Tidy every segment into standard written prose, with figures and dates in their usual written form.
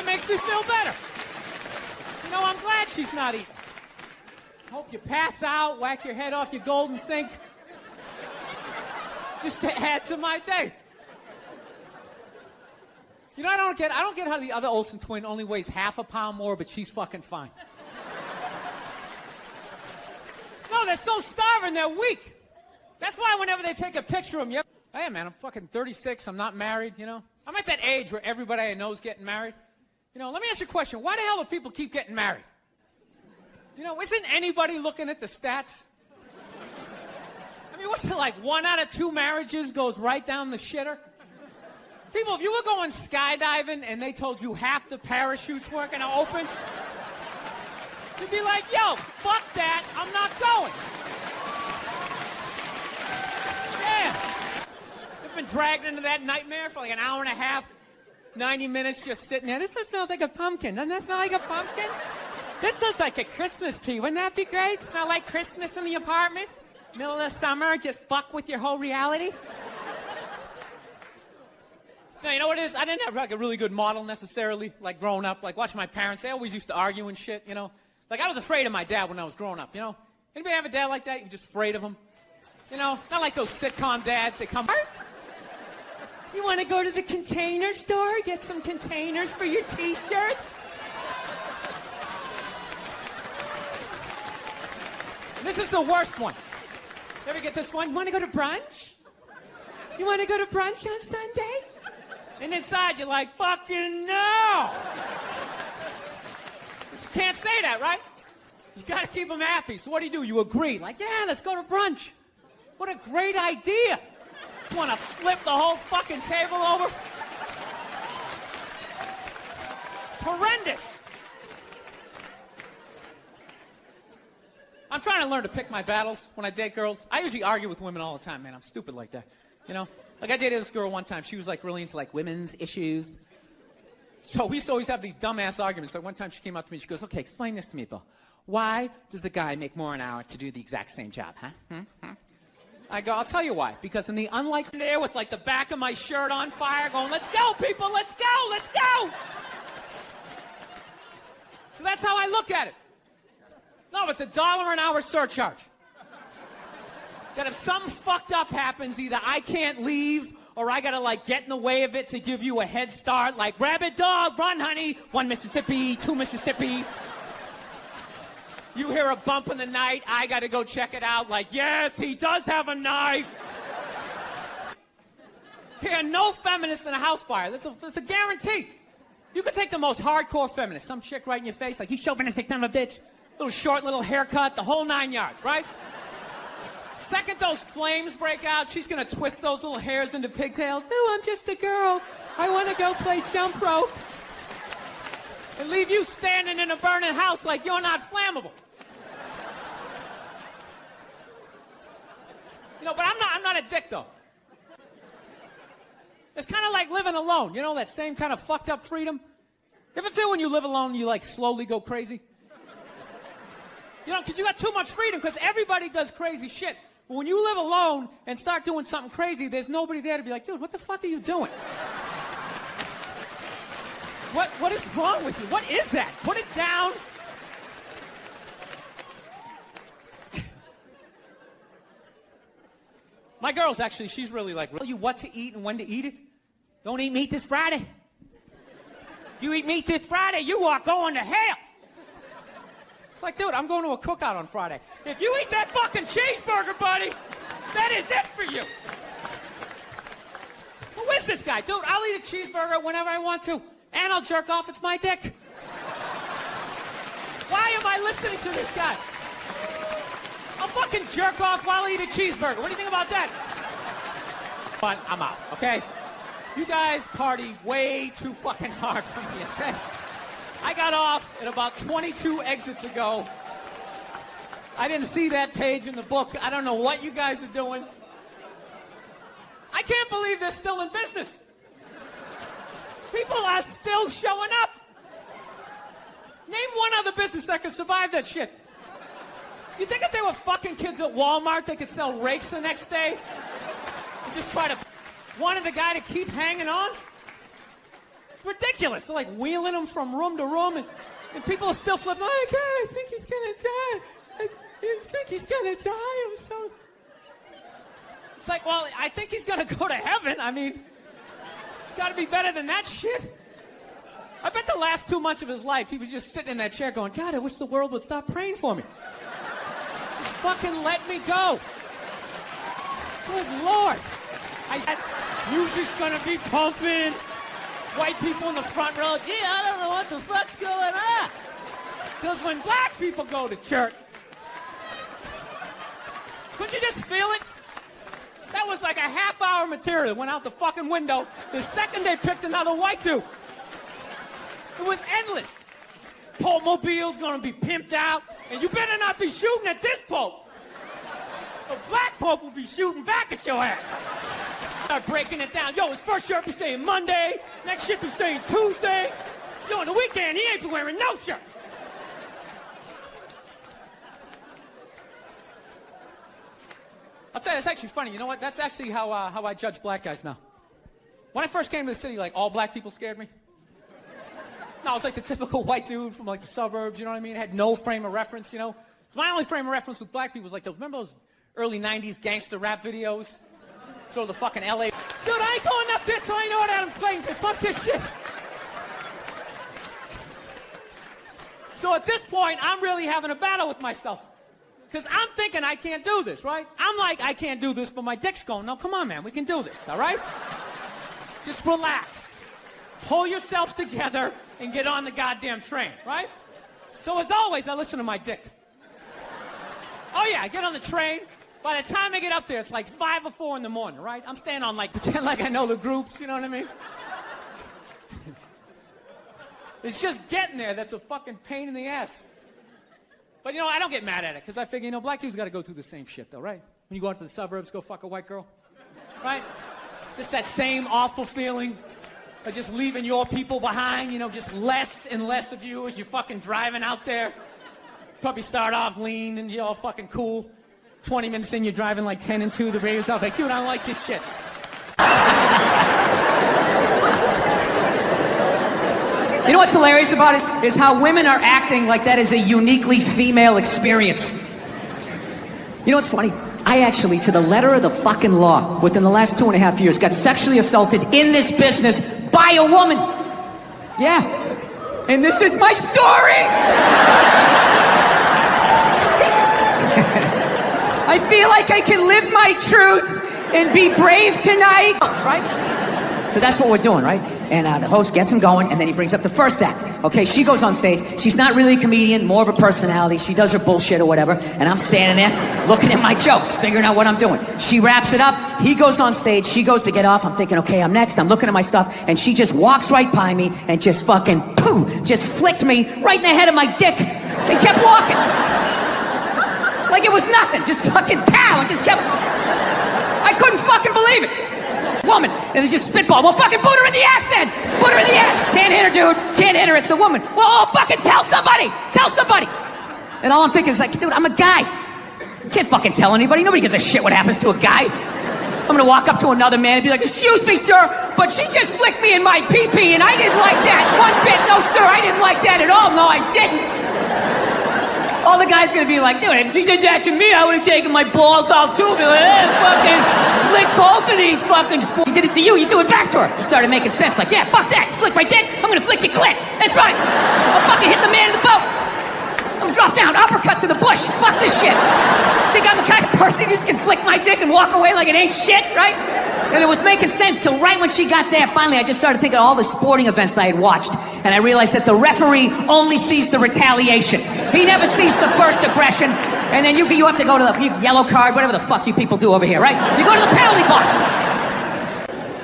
That makes me feel better. You know, I'm glad she's not eating. Hope you pass out, whack your head off your golden sink. Just to add to my day. You know, I don't get how the other Olsen twin only weighs half a pound more, but she's fucking fine. No, they're so starving, they're weak. That's why whenever they take a picture of them, hey, man, I'm fucking 36, I'm not married, you know? I'm at that age where everybody I know is getting married. You know, let me ask you a question. Why the hell do people keep getting married? You know, isn't anybody looking at the stats? I mean, what's it like? 1 out of 2 marriages goes right down the shitter? People, if you were going skydiving and they told you half the parachutes weren't going to open, you'd be like, yo, fuck that, I'm not going. Yeah. You've been dragged into that nightmare for like an hour and a half, 90 minutes just sitting there. This smells like a pumpkin. Doesn't that smell like a pumpkin? This looks like a Christmas tree. Wouldn't that be great? Smell like Christmas in the apartment? Middle of the summer, just fuck with your whole reality? No, you know what it is? I didn't have like a really good model necessarily, like growing up. Like watching my parents, they always used to argue and shit, you know? Like I was afraid of my dad when I was growing up, you know? Anybody have a dad like that? You're just afraid of him? You know? Not like those sitcom dads, they come... You want to go to the Container Store, get some containers for your t-shirts? This is the worst one. You ever get this one? You want to go to brunch? You want to go to brunch on Sunday? And inside you're like, fucking no! You can't say that, right? You gotta keep them happy. So what do? You agree. Like, yeah, let's go to brunch. What a great idea. You wanna flip the whole fucking table over? It's horrendous. I'm trying to learn to pick my battles when I date girls. I usually argue with women all the time, man. I'm stupid like that, you know? Like, I dated this girl one time. She was, like, really into, like, women's issues. So we used to always have these dumbass arguments. Like, one time she came up to me, she goes, okay, explain this to me, Bill. Why does a guy make more an hour to do the exact same job, huh? I go, I'll tell you why. Because in the unlikely there with, like, the back of my shirt on fire going, let's go, people, let's go, let's go! So that's how I look at it. No, it's $1 an hour surcharge. That if something fucked up happens, either I can't leave or I gotta like get in the way of it to give you a head start, like rabbit dog, run honey, 1 Mississippi, 2 Mississippi. You hear a bump in the night, I gotta go check it out, like yes, he does have a knife. There are no feminists in a house fire, that's a guarantee. You could take the most hardcore feminist, some chick right in your face, like you chauvinistic son of a bitch, little short, little haircut, the whole 9 yards, right? Second those flames break out, she's gonna twist those little hairs into pigtails. No, I'm just a girl. I want to go play jump rope. And leave you standing in a burning house like you're not flammable. You know, but I'm not a dick, though. It's kind of like living alone. You know, that same kind of fucked up freedom? You ever feel when you live alone, you, like, slowly go crazy? You know, because you got too much freedom, because everybody does crazy shit. But when you live alone and start doing something crazy, there's nobody there to be like, dude, what the fuck are you doing? What is wrong with you? What is that? Put it down. My girl's actually, she's really like, tell you what to eat and when to eat it. Don't eat meat this Friday. If you eat meat this Friday, you are going to hell. It's like, dude, I'm going to a cookout on Friday. If you eat that fucking cheeseburger, buddy, that is it for you. Who is this guy? Dude, I'll eat a cheeseburger whenever I want to, and I'll jerk off. It's my dick. Why am I listening to this guy? I'll fucking jerk off while I eat a cheeseburger. What do you think about that? But I'm out, okay? You guys party way too fucking hard for me, okay? I got off at about 22 exits ago. I didn't see that page in the book. I don't know what you guys are doing. I can't believe they're still in business. People are still showing up. Name one other business that could survive that shit. You think if they were fucking kids at Walmart, they could sell rakes the next day? And just try to wanted the guy to keep hanging on? It's ridiculous. They're like wheeling him from room to room, and people are still flipping. Oh, God, I think he's gonna die. I think he's gonna die. I'm so... It's like, well, I think he's gonna go to heaven. I mean, it's gotta be better than that shit. I bet the last 2 months of his life, he was just sitting in that chair going, God, I wish the world would stop praying for me. Just fucking let me go. Good Lord. Music's gonna be pumping. White people in the front row, gee, I don't know what the fuck's going on. Because when black people go to church, could you just feel it? That was like a half-hour material. Went out the fucking window the second they picked another white dude. It was endless. Pope-mobile's gonna be pimped out, and you better not be shooting at this Pope. The black Pope will be shooting back at your ass. Start breaking it down. Yo, his first shirt be saying Monday, next shirt be saying Tuesday. Yo, on the weekend, he ain't been wearing no shirt. I'll tell you, it's actually funny. You know what? That's actually how I judge black guys now. When I first came to the city, like, all black people scared me. No, I was like the typical white dude from like the suburbs, you know what I mean? Had no frame of reference, you know? So my only frame of reference with black people was like those, remember those early 90s gangster rap videos? Throw the fucking LA. Dude, I ain't going up there till I know what Adam's playing for. Fuck this shit. So at this point, I'm really having a battle with myself. Because I'm thinking I can't do this, right? I'm like, I can't do this, but my dick's going, no, come on, man, we can do this, all right? Just relax. Pull yourself together and get on the goddamn train, right? So as always, I listen to my dick. Oh yeah, I get on the train. By the time I get up there, it's like 5 or 4 in the morning, right? I'm staying on like, pretend like I know the groups, you know what I mean? It's just getting there that's a fucking pain in the ass. But, you know, I don't get mad at it, because I figure, you know, black dudes got to go through the same shit, though, right? When you go out to the suburbs, go fuck a white girl, right? Just that same awful feeling of just leaving your people behind, you know, just less and less of you as you're fucking driving out there. Probably start off lean and you're all fucking cool. 20 minutes in, you're driving like 10 and 2, the radio's off, like, dude, I don't like this shit. You know what's hilarious about it? Is how women are acting like that is a uniquely female experience. You know what's funny? I actually, to the letter of the fucking law, within the last 2.5 years, got sexually assaulted in this business by a woman. Yeah. And this is my story! I feel like I can live my truth and be brave tonight. Right? So that's what we're doing, right? And the host gets him going, and then he brings up the first act. Okay, she goes on stage. She's not really a comedian, more of a personality. She does her bullshit or whatever, and I'm standing there looking at my jokes, figuring out what I'm doing. She wraps it up. He goes on stage. She goes to get off. I'm thinking, okay, I'm next. I'm looking at my stuff, and she just walks right by me and just fucking, boom, just flicked me right in the head of my dick and kept walking. Like it was nothing. Just fucking pow, and just kept... I couldn't fucking believe it. Woman, and it's just spitball. Well, fucking boot her in the ass then. Boot her in the ass. Can't hit her, dude. Can't hit her. It's a woman. Well, fucking tell somebody. Tell somebody. And all I'm thinking is like, dude, I'm a guy. You can't fucking tell anybody. Nobody gives a shit what happens to a guy. I'm gonna walk up to another man and be like, excuse me, sir, but she just flicked me in my pee-pee and I didn't like that one bit. No, sir, I didn't like that at all. No, I didn't. All the guy's gonna be like, dude, if she did that to me, I would've taken my balls out too. Be like, fucking flick both of these fucking sports. She did it to you, you do it back to her. It started making sense. Like, yeah, fuck that. You flick my dick, I'm gonna flick your clit. That's right. I'll fucking hit the man in the boat. I'm drop down, uppercut to the bush. Fuck this shit. Think I'm the kind of person who just can flick my dick and walk away like it ain't shit, right? And it was making sense till right when she got there. Finally, I just started thinking of all the sporting events I had watched. And I realized that the referee only sees the retaliation. He never sees the first aggression. And then you have to go to the yellow card, whatever the fuck you people do over here, right? You go to the penalty box.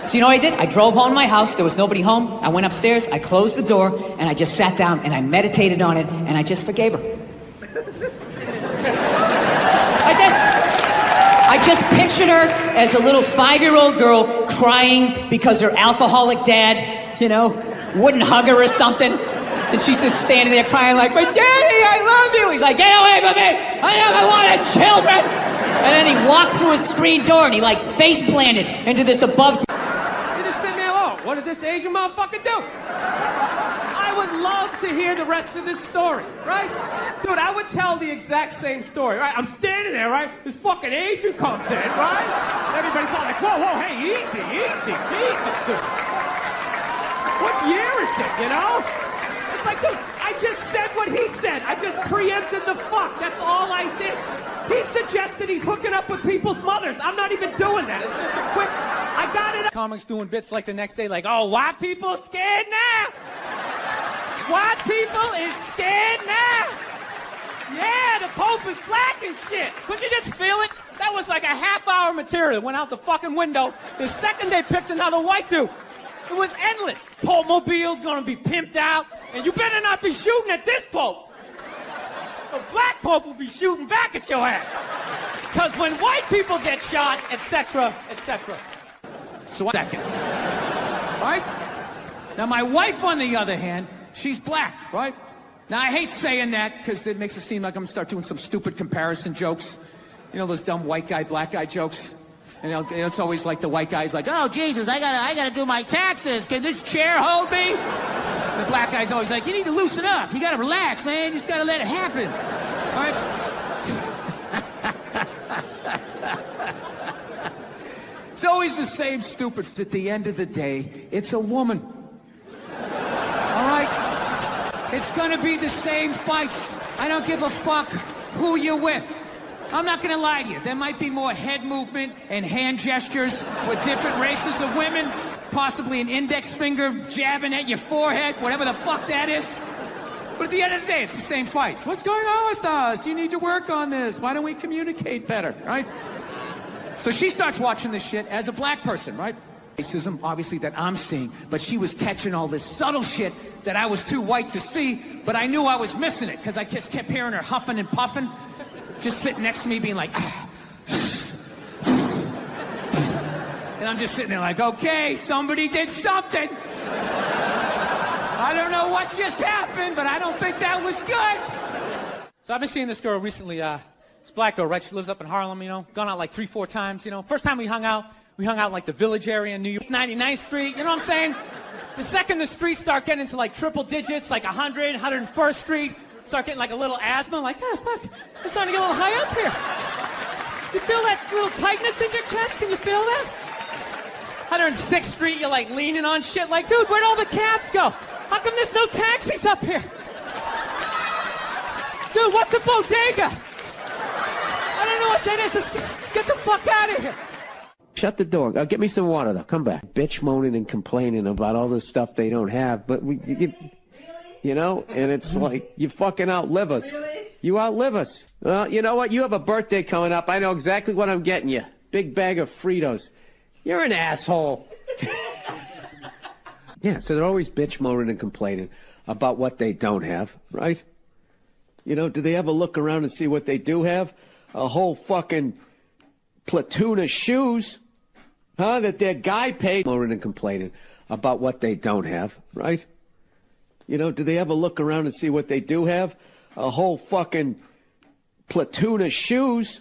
So you know what I did? I drove home to my house. There was nobody home. I went upstairs. I closed the door. And I just sat down and I meditated on it. And I just forgave her. I did. I just pictured her as a little 5-year-old girl crying because her alcoholic dad, you know, wouldn't hug her or something. And she's just standing there crying like, but Daddy, I love you. He's like, get away from me. I never wanted children. And then he walked through a screen door and he like face planted into this above. You're just sitting there alone. What what did this Asian motherfucker do? I would love to hear the rest of this story, right? Dude, I would tell the exact same story, right? I'm standing there, right? This fucking Asian comes in, right? Everybody's all like, whoa, whoa, hey, easy, Jesus, dude. What year is it, you know? It's like, dude, I just said what he said. I just preempted the fuck. That's all I did. He suggested he's hooking up with people's mothers. I'm not even doing that. It's just a quick, I got it. Comics doing bits like the next day, like, oh, white people scared now? White people is scared now? Yeah, the Pope is black and shit. Couldn't you just feel it? That was like a half-hour material. Went out the fucking window. The second they picked another white dude. It was endless. Pope-mobile's gonna be pimped out, and you better not be shooting at this Pope. The black Pope will be shooting back at your ass. Because when white people get shot, etc., etc. So, second. Right? Now, my wife, on the other hand, she's black, right? Now, I hate saying that because it makes it seem like I'm gonna start doing some stupid comparison jokes. You know, those dumb white guy, black guy jokes? And it's always like the white guy's like, oh, Jesus, I gotta do my taxes. Can this chair hold me? The black guy's always like, you need to loosen up. You gotta relax, man. You just gotta let it happen. All right? It's always the same stupid. At the end of the day, it's a woman. All right? It's gonna be the same fights. I don't give a fuck who you're with. I'm not gonna lie to you. There might be more head movement and hand gestures with different races of women. Possibly an index finger jabbing at your forehead, whatever the fuck that is. But at the end of the day, it's the same fights. What's going on with us? You need to work on this. Why don't we communicate better, right? So she starts watching this shit as a black person, right? Racism, obviously, that I'm seeing, but she was catching all this subtle shit that I was too white to see, but I knew I was missing it, because I just kept hearing her huffing and puffing, just sitting next to me being like, and I'm just sitting there like, okay, somebody did something. I don't know what just happened, but I don't think that was good. So I've been seeing this girl recently, this black girl, right? She lives up in Harlem, you know, gone out like 3-4 times, you know. First time we hung out in like the Village area in New York, 99th Street, you know what I'm saying? The second the streets start getting into like triple digits, like 100, 101st Street, start getting like a little asthma, like, oh, fuck, it's starting to get a little high up here. You feel that little tightness in your chest? Can you feel that? 106th Street, you're like leaning on shit, like, dude, where'd all the cabs go? How come there's no taxis up here? Dude, what's a bodega? I don't know what that is. Let's get the fuck out of here. Shut the door. Get me some water, though. Come back. Bitch moaning and complaining about all this stuff they don't have, but you know, and it's like, you fucking outlive us. Really? You outlive us. Well, you know what? You have a birthday coming up. I know exactly what I'm getting you. Big bag of Fritos. You're an asshole. Yeah, so they're always bitch moaning and complaining about what they don't have, right? You know, do they ever look around and see what they do have? A whole fucking platoon of shoes, huh? That their guy paid. Moaning and complaining about what they don't have, right? You know, do they ever look around and see what they do have? A whole fucking platoon of shoes,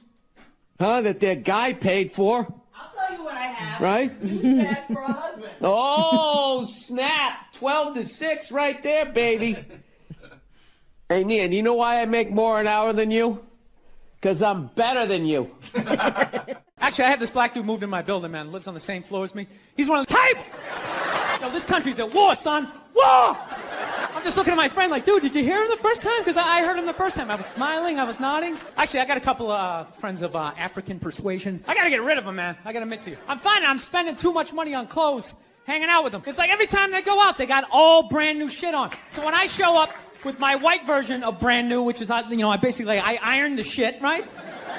huh? That their guy paid for. I'll tell you what I have. Right? You had for a husband. Oh, snap. 12-6 right there, baby. Hey, Nia, do you know why I make more an hour than you? Because I'm better than you. Actually, I had this black dude moved in my building, man. Lives on the same floor as me. He's one of the type. Yo, this country's at war, son. War! I'm just looking at my friend like, dude, did you hear him the first time? Because I heard him the first time. I was smiling, I was nodding. Actually, I got a couple of friends of African persuasion. I got to get rid of them, man. I got to admit to you. I'm finding I'm spending too much money on clothes, hanging out with them. It's like every time they go out, they got all brand new shit on. So when I show up with my white version of brand new, which is, you know, I ironed the shit, right?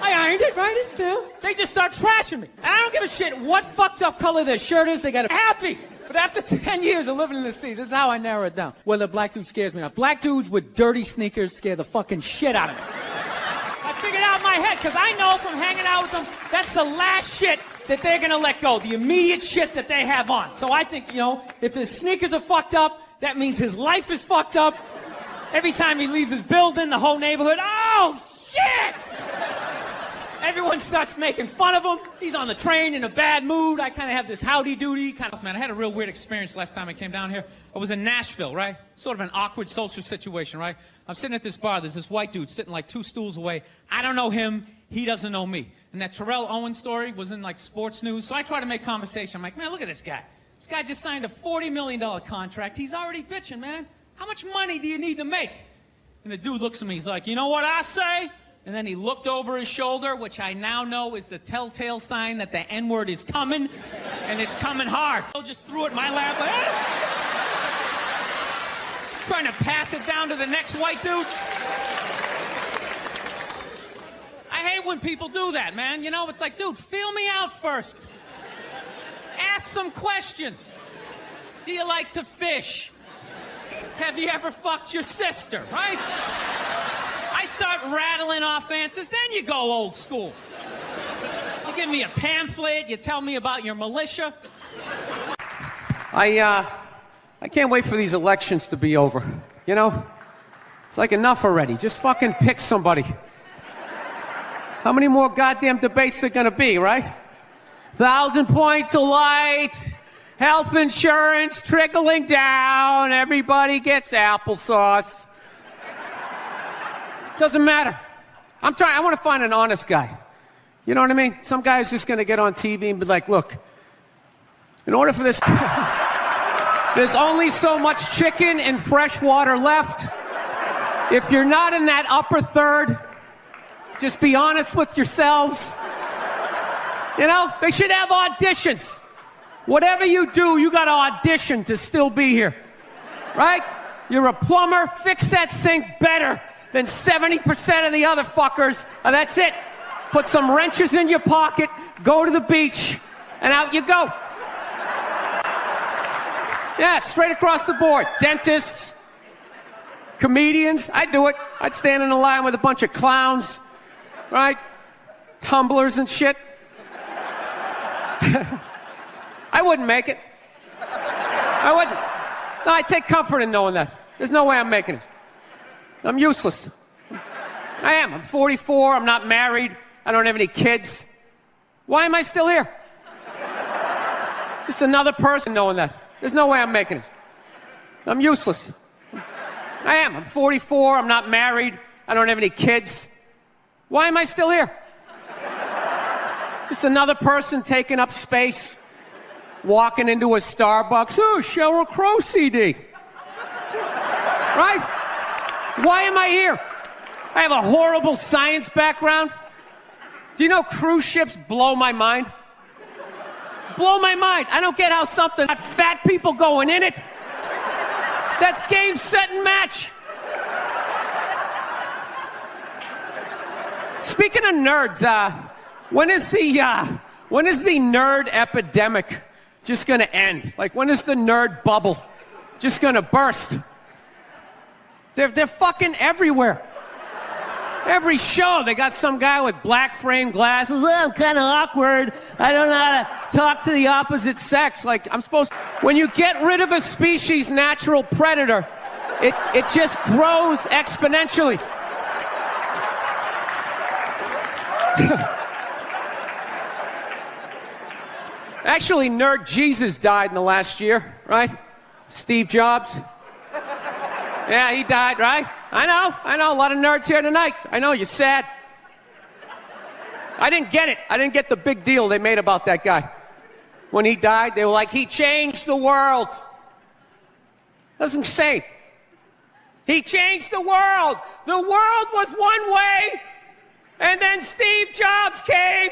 I ironed it, right? It's new. They just start trashing me. And I don't give a shit what fucked up color their shirt is. They got it happy. But after 10 years of living in the city, this is how I narrow it down. Whether black dude scares me or not. Black dudes with dirty sneakers scare the fucking shit out of me. I figured out in my head, because I know from hanging out with them, that's the last shit that they're going to let go. The immediate shit that they have on. So I think, you know, if his sneakers are fucked up, that means his life is fucked up. Every time he leaves his building, the whole neighborhood, oh, shit! Everyone starts making fun of him. He's on the train in a bad mood. I kind of have this howdy-doody kind of... Man, I had a real weird experience last time I came down here. I was in Nashville, right? Sort of an awkward social situation, right? I'm sitting at this bar. There's this white dude sitting like 2 stools away. I don't know him. He doesn't know me. And that Terrell Owens story was in like sports news. So I try to make conversation. I'm like, man, look at this guy. This guy just signed a $40 million contract. He's already bitching, man. How much money do you need to make? And the dude looks at me. He's like, you know what I say? And then he looked over his shoulder, which I now know is the telltale sign that the N-word is coming, and it's coming hard. I just threw it in my lap, like, trying to pass it down to the next white dude. I hate when people do that, man. You know, it's like, dude, feel me out first. Ask some questions. Do you like to fish? Have you ever fucked your sister, right? I start rattling off answers, then you go old school. You give me a pamphlet, you tell me about your militia. I can't wait for these elections to be over. You know? It's like enough already. Just fucking pick somebody. How many more goddamn debates are gonna be, right? 1,000 points of light, health insurance trickling down, everybody gets applesauce. Doesn't matter. I want to find an honest guy. You know what I mean? Some guy's just going to get on TV and be like, look, in order for this, there's only so much chicken and fresh water left. If you're not in that upper third, just be honest with yourselves. You know, they should have auditions. Whatever you do, you got to audition to still be here. Right? You're a plumber, fix that sink better than 70% of the other fuckers. That's it. Put some wrenches in your pocket, go to the beach, and out you go. Yeah, straight across the board. Dentists, comedians, I'd do it. I'd stand in a line with a bunch of clowns, right? Tumblers and shit. I wouldn't make it. I wouldn't. No, I take comfort in knowing that. There's no way I'm making it. I'm useless. I am. I'm 44. I'm not married. I don't have any kids. Why am I still here? Just another person knowing that. There's no way I'm making it. I'm useless. I am. I'm 44. I'm not married. I don't have any kids. Why am I still here? Just another person taking up space, walking into a Starbucks. Oh, Sheryl Crow CD. Right? Why am I here? I have a horrible science background. Do you know cruise ships blow my mind? Blow my mind. I don't get how something got fat people going in it. That's game, set, and match. Speaking of nerds, when is the nerd epidemic just gonna end? Like, when is the nerd bubble just gonna burst? They're fucking everywhere. Every show, they got some guy with black frame glasses. Oh, I'm kind of awkward. I don't know how to talk to the opposite sex. Like, I'm supposed to... When you get rid of a species' natural predator, it just grows exponentially. Actually, Nerd Jesus died in the last year, right? Steve Jobs. Yeah, he died, right? I know. A lot of nerds here tonight. I know, you're sad. I didn't get it. I didn't get the big deal they made about that guy. When he died, they were like, he changed the world. That's insane. He changed the world. The world was one way, and then Steve Jobs came,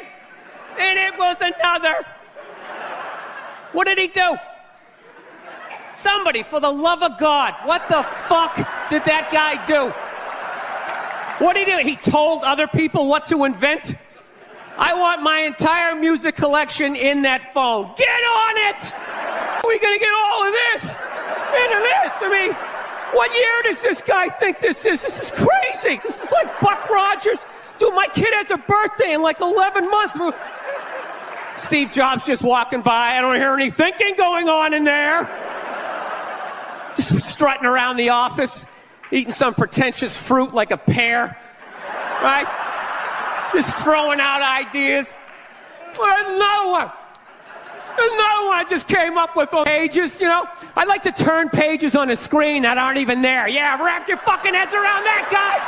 and it was another. What did he do? Somebody, for the love of God, what the fuck did that guy do? What did he do? He told other people what to invent? I want my entire music collection in that phone. Get on it! Are we gonna get all of this into this? I mean, what year does this guy think this is? This is crazy. This is like Buck Rogers. Dude, my kid has a birthday in like 11 months. Steve Jobs just walking by. I don't hear any thinking going on in there. Just strutting around the office, eating some pretentious fruit like a pear, right? Just throwing out ideas. Well, there's another one. There's another one I just came up with on pages, you know? I like to turn pages on a screen that aren't even there. Yeah, wrap your fucking heads around that, guys.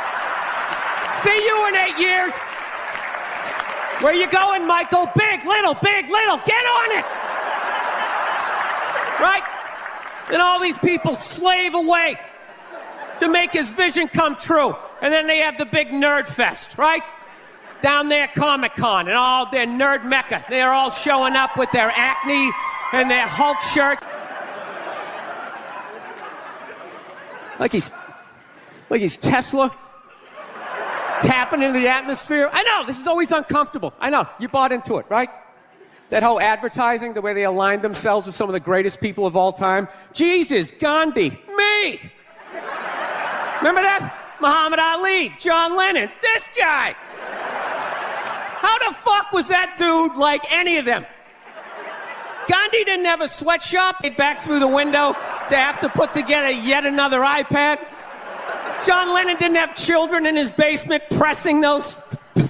See you in 8 years. Where you going, Michael? Big, little, get on it! Right? And all these people slave away to make his vision come true. And then they have the big nerd fest, right? Down there, Comic-Con, and all their nerd mecca. They're all showing up with their Acne and their Hulk shirt. Like he's Tesla, tapping into the atmosphere. I know, this is always uncomfortable. I know, you bought into it, right? That whole advertising, the way they aligned themselves with some of the greatest people of all time. Jesus, Gandhi, me. Remember that? Muhammad Ali, John Lennon, this guy. How the fuck was that dude like any of them? Gandhi didn't have a sweatshop. He back through the window to have to put together yet another iPad. John Lennon didn't have children in his basement pressing those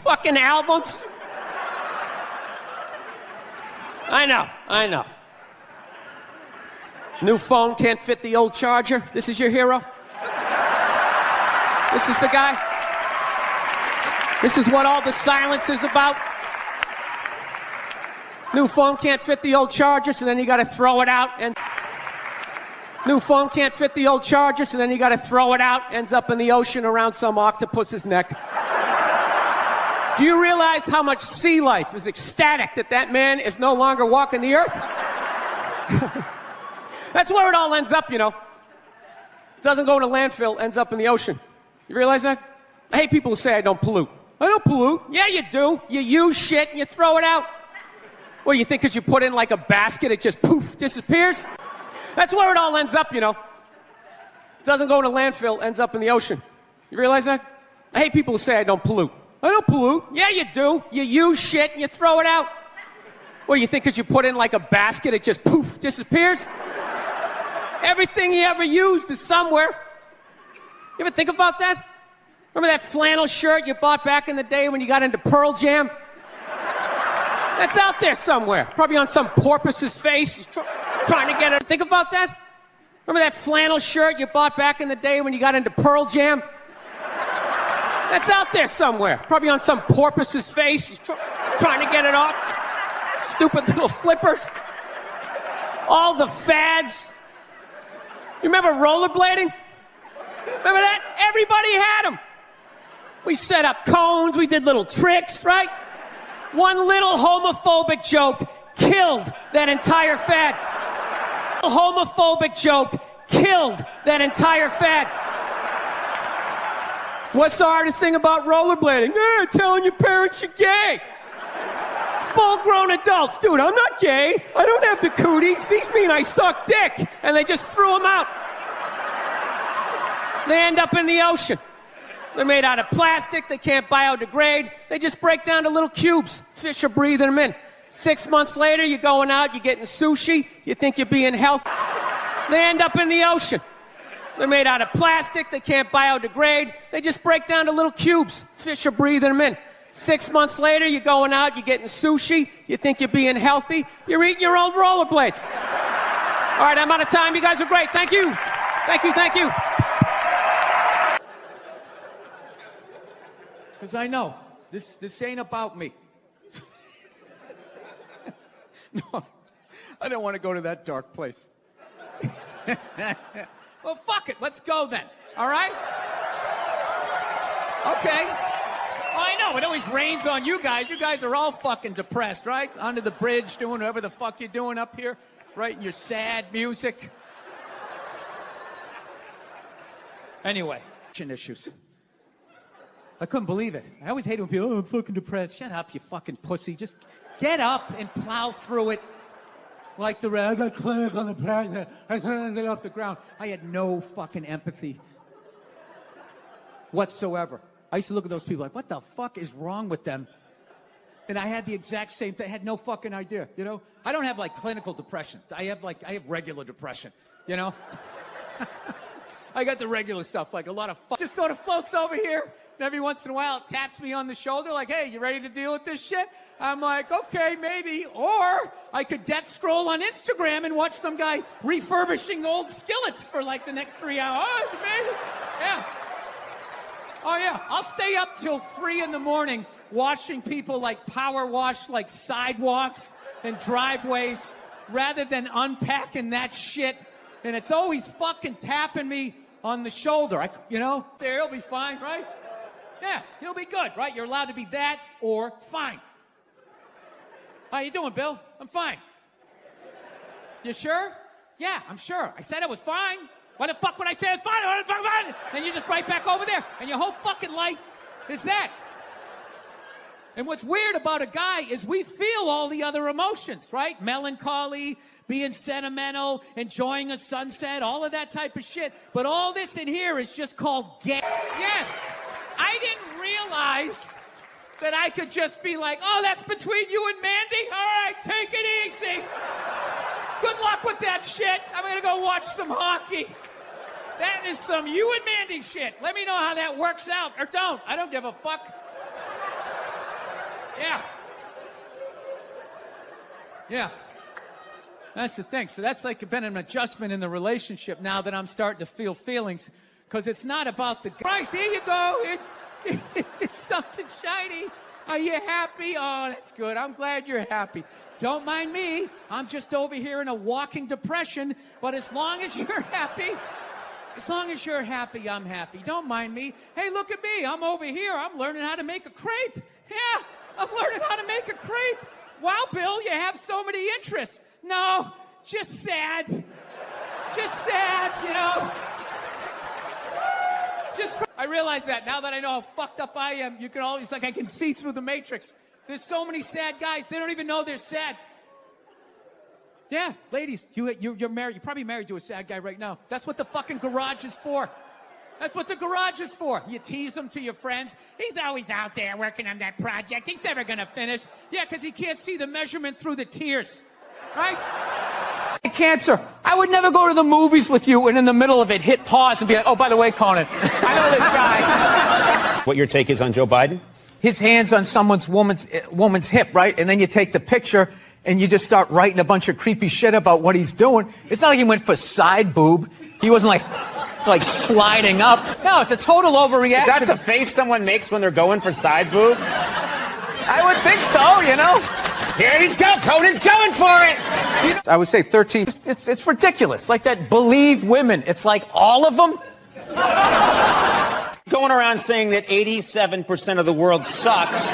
fucking albums. I know. New phone can't fit the old charger. This is your hero? This is the guy? This is what all the silence is about? New phone can't fit the old charger, so then you gotta throw it out, and new phone can't fit the old charger, so then you gotta throw it out, ends up in the ocean around some octopus's neck. Do you realize how much sea life is ecstatic that man is no longer walking the earth? That's where it all ends up, you know. Doesn't go in a landfill, ends up in the ocean. You realize that? I hate people who say I don't pollute. I don't pollute. Yeah, you do. You use shit and you throw it out. Well, you think because you put it in like a basket, it just poof, disappears? That's where it all ends up, you know. Doesn't go in a landfill, ends up in the ocean. You realize that? I hate people who say I don't pollute. I don't pollute. Yeah, you do. You use shit and you throw it out. Well, you think because you put it in like a basket, it just poof, disappears? Everything you ever used is somewhere. You ever think about that? Remember that flannel shirt you bought back in the day when you got into Pearl Jam? That's out there somewhere. Probably on some porpoise's face. Trying to get it. Think about that? Remember that flannel shirt you bought back in the day when you got into Pearl Jam? That's out there somewhere. Probably on some porpoise's face. Trying to get it off. Stupid little flippers. All the fads. You remember rollerblading? Remember that? Everybody had them. We set up cones, we did little tricks, right? One little homophobic joke killed that entire fad. A homophobic joke killed that entire fad. What's the hardest thing about rollerblading? Telling your parents you're gay. Full-grown adults. Dude, I'm not gay. I don't have the cooties. These mean I suck dick. And they just threw them out. They end up in the ocean. They're made out of plastic. They can't biodegrade. They just break down to little cubes. Fish are breathing them in. 6 months later, you're going out, you're getting sushi. You think you're being healthy. They end up in the ocean. They're made out of plastic. They can't biodegrade. They just break down to little cubes. Fish are breathing them in. 6 months later, you're going out, you're getting sushi. You think you're being healthy. You're eating your old rollerblades. All right, I'm out of time. You guys are great. Thank you. Thank you, thank you. Because I know, this ain't about me. No, I don't want to go to that dark place. Well, fuck it. Let's go then. All right? Okay. Oh, I know. It always rains on you guys. You guys are all fucking depressed, right? Under the bridge, doing whatever the fuck you're doing up here, writing your sad music. Anyway, issues. I couldn't believe it. I always hate when people, I'm fucking depressed. Shut up, you fucking pussy. Just get up and plow through it like the rest. I got clinical depression. I couldn't get off the ground. I had no fucking empathy whatsoever. I used to look at those people like, what the fuck is wrong with them? And I had the exact same thing. I had no fucking idea, you know? I don't have like clinical depression. I have regular depression, you know? I got the regular stuff, like a lot of just sort of floats over here. And every once in a while, it taps me on the shoulder, like, hey, you ready to deal with this shit? I'm like, okay, maybe. Or I could death scroll on Instagram and watch some guy refurbishing old skillets for like the next 3 hours. Oh, maybe. Yeah. Oh, yeah. I'll stay up till 3 in the morning watching people like power wash like sidewalks and driveways rather than unpacking that shit. And it's always fucking tapping me on the shoulder. There, he'll be fine, right? Yeah, he'll be good, right? You're allowed to be that or fine. How you doing, Bill? I'm fine. You sure? Yeah, I'm sure. I said I was fine. Why the fuck would I say it's fine? Fine? Then you're just right back over there. And your whole fucking life is that. And what's weird about a guy is we feel all the other emotions, right? Melancholy, being sentimental, enjoying a sunset, all of that type of shit. But all this in here is just called gay. Yes, I didn't realize that I could just be like, oh, that's between you and Mandy? All right, take it easy. Good luck with that shit. I'm going to go watch some hockey. That is some you and Mandy shit. Let me know how that works out. Or don't. I don't give a fuck. Yeah. Yeah. That's the thing. So that's like been an adjustment in the relationship now that I'm starting to feel feelings. Because it's not about the guys. There you go. It's something shiny. Are you happy? Oh, that's good. I'm glad you're happy. Don't mind me. I'm just over here in a walking depression. But as long as you're happy, I'm happy. Don't mind me. Hey, look at me. I'm over here. I'm learning how to make a crepe. Yeah, I'm learning how to make a crepe. Wow, Bill, you have so many interests. No, just sad. Just sad, I realize that now that I know how fucked up I am, you can always, I can see through the matrix. There's so many sad guys, they don't even know they're sad. Yeah, ladies, you're married. You're probably married to a sad guy right now. That's what the fucking garage is for. That's what the garage is for. You tease him to your friends. He's always out there working on that project. He's never going to finish. Yeah, because he can't see the measurement through the tears. Right? Cancer. I would never go to the movies with you and in the middle of it hit pause and be like, oh, by the way, Conan, I know this guy. What your take is on Joe Biden? His hand's on woman's hip, right? And then you take the picture and you just start writing a bunch of creepy shit about what he's doing. It's not like he went for side boob. He wasn't like sliding up. No, it's a total overreaction. Is that the face someone makes when they're going for side boob? I would think so, Here he's go. Conan's going for it. I would say 13. It's ridiculous. Like that believe women. It's like all of them. Going around saying that 87% of the world sucks,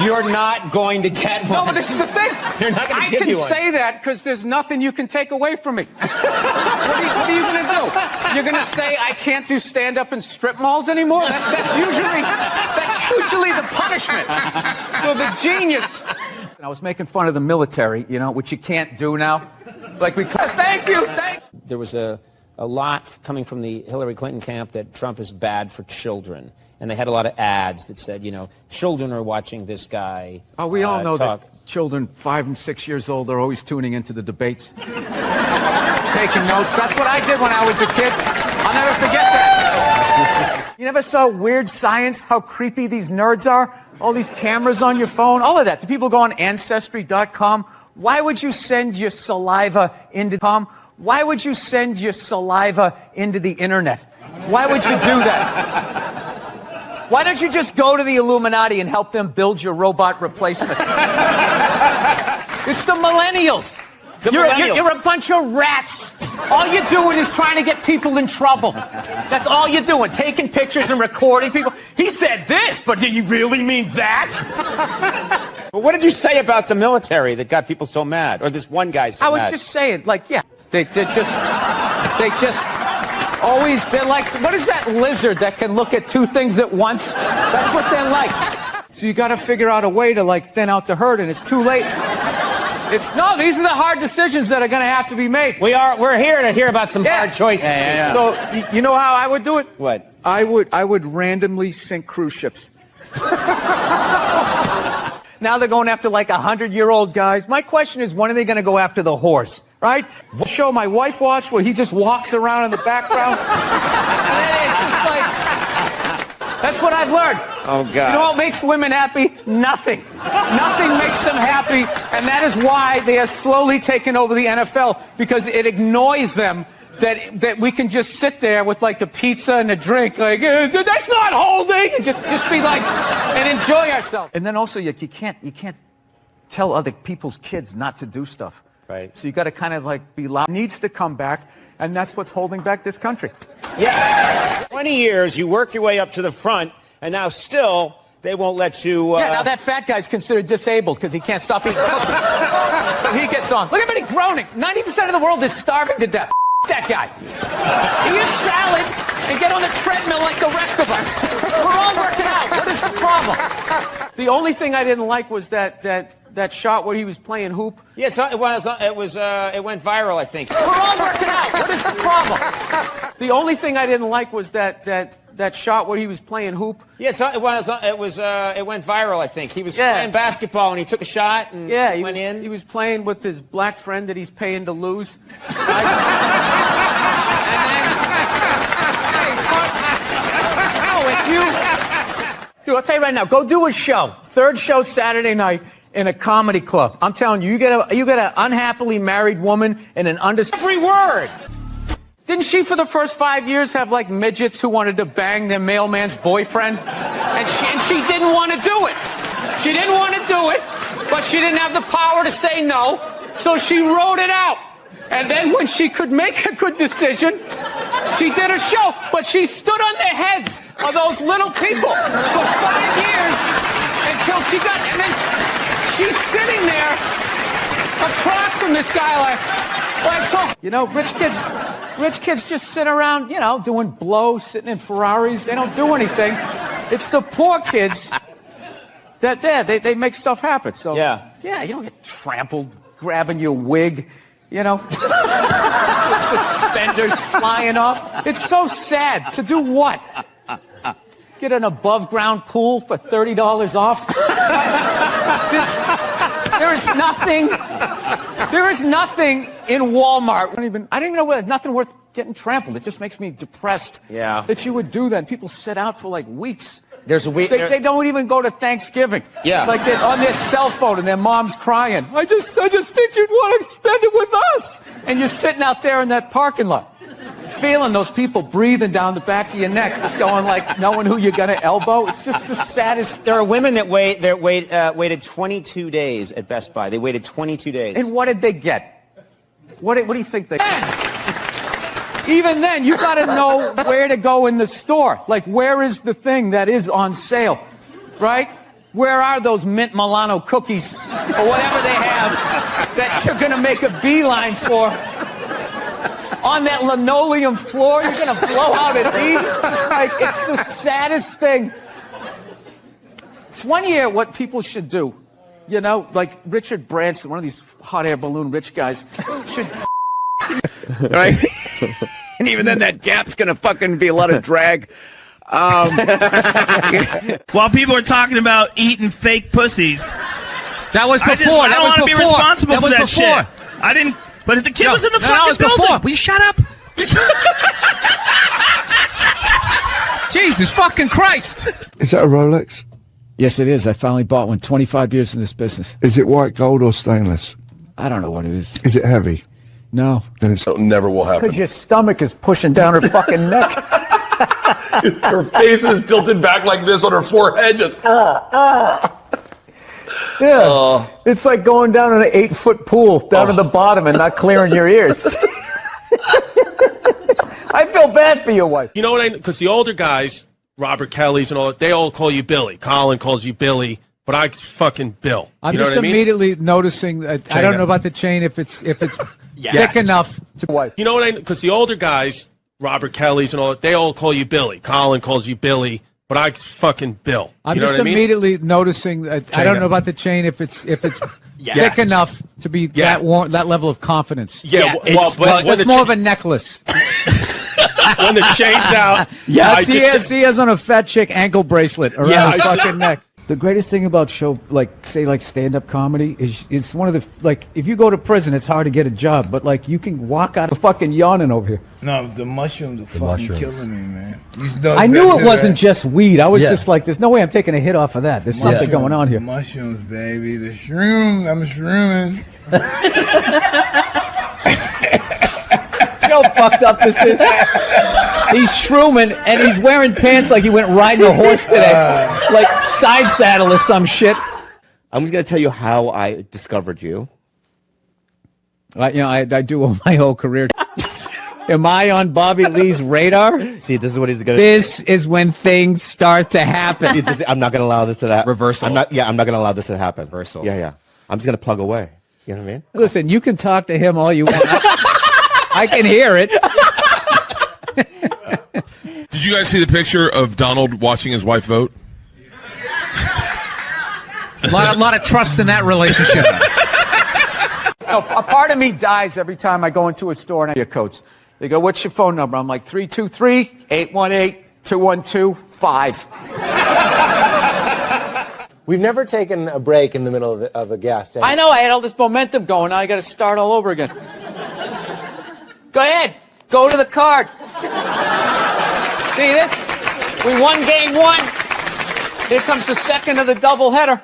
you're not going to get one. No, but this is the thing. You're not going to give you one. I can say that because there's nothing you can take away from me. What are you going to do? You're going to say I can't do stand-up in strip malls anymore? That's usually the punishment. So the genius... I was making fun of the military, which you can't do now. Thank you. There was a lot coming from the Hillary Clinton camp that Trump is bad for children. And they had a lot of ads that said, children are watching this guy. Oh, we all know talk. that children 5 and 6 years old are always tuning into the debates. Taking notes. That's what I did when I was a kid. I'll never forget that. You never saw Weird Science, how creepy these nerds are? All these cameras on your phone, all of that. Do people go on Ancestry.com? Why would you send your saliva into Why would you send your saliva into the internet? Why would you do that? Why don't you just go to the Illuminati and help them build your robot replacement? It's the millennials. You're a bunch of rats. All you're doing is trying to get people in trouble. That's all you're doing, taking pictures and recording people. He said this, but did he really mean that? But what did you say about the military that got people so mad? Or this one guy so mad? I was just saying, they're like, what is that lizard that can look at two things at once? That's what they're like. So you got to figure out a way to thin out the herd, and it's too late. These are the hard decisions that are going to have to be made. We're here to hear about some hard choices. Yeah. So you know how I would do it? What? I would randomly sink cruise ships. Now they're going after 100-year-old guys. My question is, when are they going to go after the horse? Right? right? The show my wife watched where he just walks around in the background. It's just like, that's what I've learned. Oh, God. You know what makes women happy? Nothing. Nothing makes them happy, and that is why they are slowly taking over the NFL, because it annoys them that we can just sit there with like a pizza and a drink, like that's not holding, and just be like and enjoy ourselves. And then also you can't tell other people's kids not to do stuff. Right. So you got to kind of like be loud. It needs to come back, and that's what's holding back this country. Yeah. 20 years, you work your way up to the front, and now still they won't let you. Yeah, now that fat guy's considered disabled because he can't stop eating cookies. So he gets on. Look at everybody groaning. 90% of the world is starving to death. That guy. Eat a salad and get on the treadmill like the rest of us. We're all working out. What is the problem? The only thing I didn't like was that shot where he was playing hoop. Yeah, it went viral, I think. We're all working out. What is the problem? The only thing I didn't like was that shot where he was playing hoop. Yeah, it went viral, I think. He was playing basketball and he took a shot and went in. He was playing with his black friend that he's paying to lose. Dude, I'll tell you right now, go do a show. Third show Saturday night in a comedy club. I'm telling you, you get an unhappily married woman and an every word. Didn't she, for the first 5 years, have like midgets who wanted to bang their mailman's boyfriend? And she didn't want to do it. She didn't want to do it, but she didn't have the power to say no, so she wrote it out. And then when she could make a good decision, she did a show, but she stood on the heads of those little people for 5 years until she got, and then she's sitting there across from this guy like so. You know, rich kids just sit around, you know, doing blow, sitting in Ferraris. They don't do anything. It's the poor kids that they make stuff happen. So yeah, you don't get trampled grabbing your wig, you know, suspenders flying off. It's so sad. To do what? Get an above ground pool for $30 off? There is nothing in Walmart. I don't even know where. There's nothing worth getting trampled. It just makes me depressed. Yeah. That you would do that. And people sit out for like weeks. There's a week. They don't even go to Thanksgiving. Yeah. Like they're on their cell phone and their mom's crying. I just think you'd want to spend it with us. And you're sitting out there in that parking lot, feeling those people breathing down the back of your neck, just going like, knowing who you're gonna elbow. It's just the saddest. There are women that waited 22 days at Best Buy. They waited 22 days. And what did they get? What do you think they got? Even then, you got to know where to go in the store. Like, where is the thing that is on sale, right? Where are those mint Milano cookies or whatever they have that you're going to make a beeline for? On that linoleum floor, you're going to blow out at these? It's the saddest thing. It's 1 year what people should do. You know, like Richard Branson, one of these hot air balloon rich guys, should... Right? And even then, that gap's going to fucking be a lot of drag. While people are talking about eating fake pussies. That was before. I don't want to be responsible for that shit. I didn't. But if the kid was in the fucking building. Before. Will you shut up? Jesus fucking Christ. Is that a Rolex? Yes, it is. I finally bought one. 25 years in this business. Is it white gold or stainless? I don't know what it is. Is it heavy? No. Then it never will happen. Because your stomach is pushing down her fucking neck. Her face is tilted back like this on her forehead, just Yeah. It's like going down in an 8-foot pool down to the bottom and not clearing your ears. I feel bad for your wife. You know what because the older guys, Robert Kelly's and all that, they all call you Billy. Colin calls you Billy, but I fucking Bill. I'm you know just what I mean? immediately noticing that I don't know about the chain if it's thick enough to wife. You know what because the older guys, Robert Kelly's and all that, they all call you Billy. Colin calls you Billy, but I fucking Bill. I'm you know just what I mean? immediately noticing that I don't know about the chain if it's thick enough to be that level of confidence. It's more of a necklace. When the chain's out. He has on a fat chick ankle bracelet around his fucking neck. The greatest thing about show, like stand-up comedy, is one of the, like, if you go to prison, it's hard to get a job, but like you can walk out of fucking yawning over here. No, the mushrooms are fucking killing me, man. I knew it wasn't just weed. I was just like, there's no way I'm taking a hit off of that. There's something going on here. Mushrooms, baby. The shrooms. I'm shrooming. You know how fucked up this is? He's shrooming, and he's wearing pants like he went riding a horse today. Like side saddle or some shit. I'm just going to tell you how I discovered you. I do my whole career. Am I on Bobby Lee's radar? See, this is what he's going to... This is when things start to happen. I'm not going to allow this to happen. Reversal. I'm not going to allow this to happen. Reversal. Yeah. I'm just going to plug away. You know what I mean? Listen, you can talk to him all you want. I can hear it. Did you guys see the picture of Donald watching his wife vote? A lot of trust in that relationship. A part of me dies every time I go into a store and I get coats. They go, "What's your phone number?" I'm like, 323-818-2125. We've never taken a break in the middle of a gas station. I know, I had all this momentum going. Now I got to start all over again. Go ahead. Go to the card. See this? We won game one. Here comes the second of the doubleheader.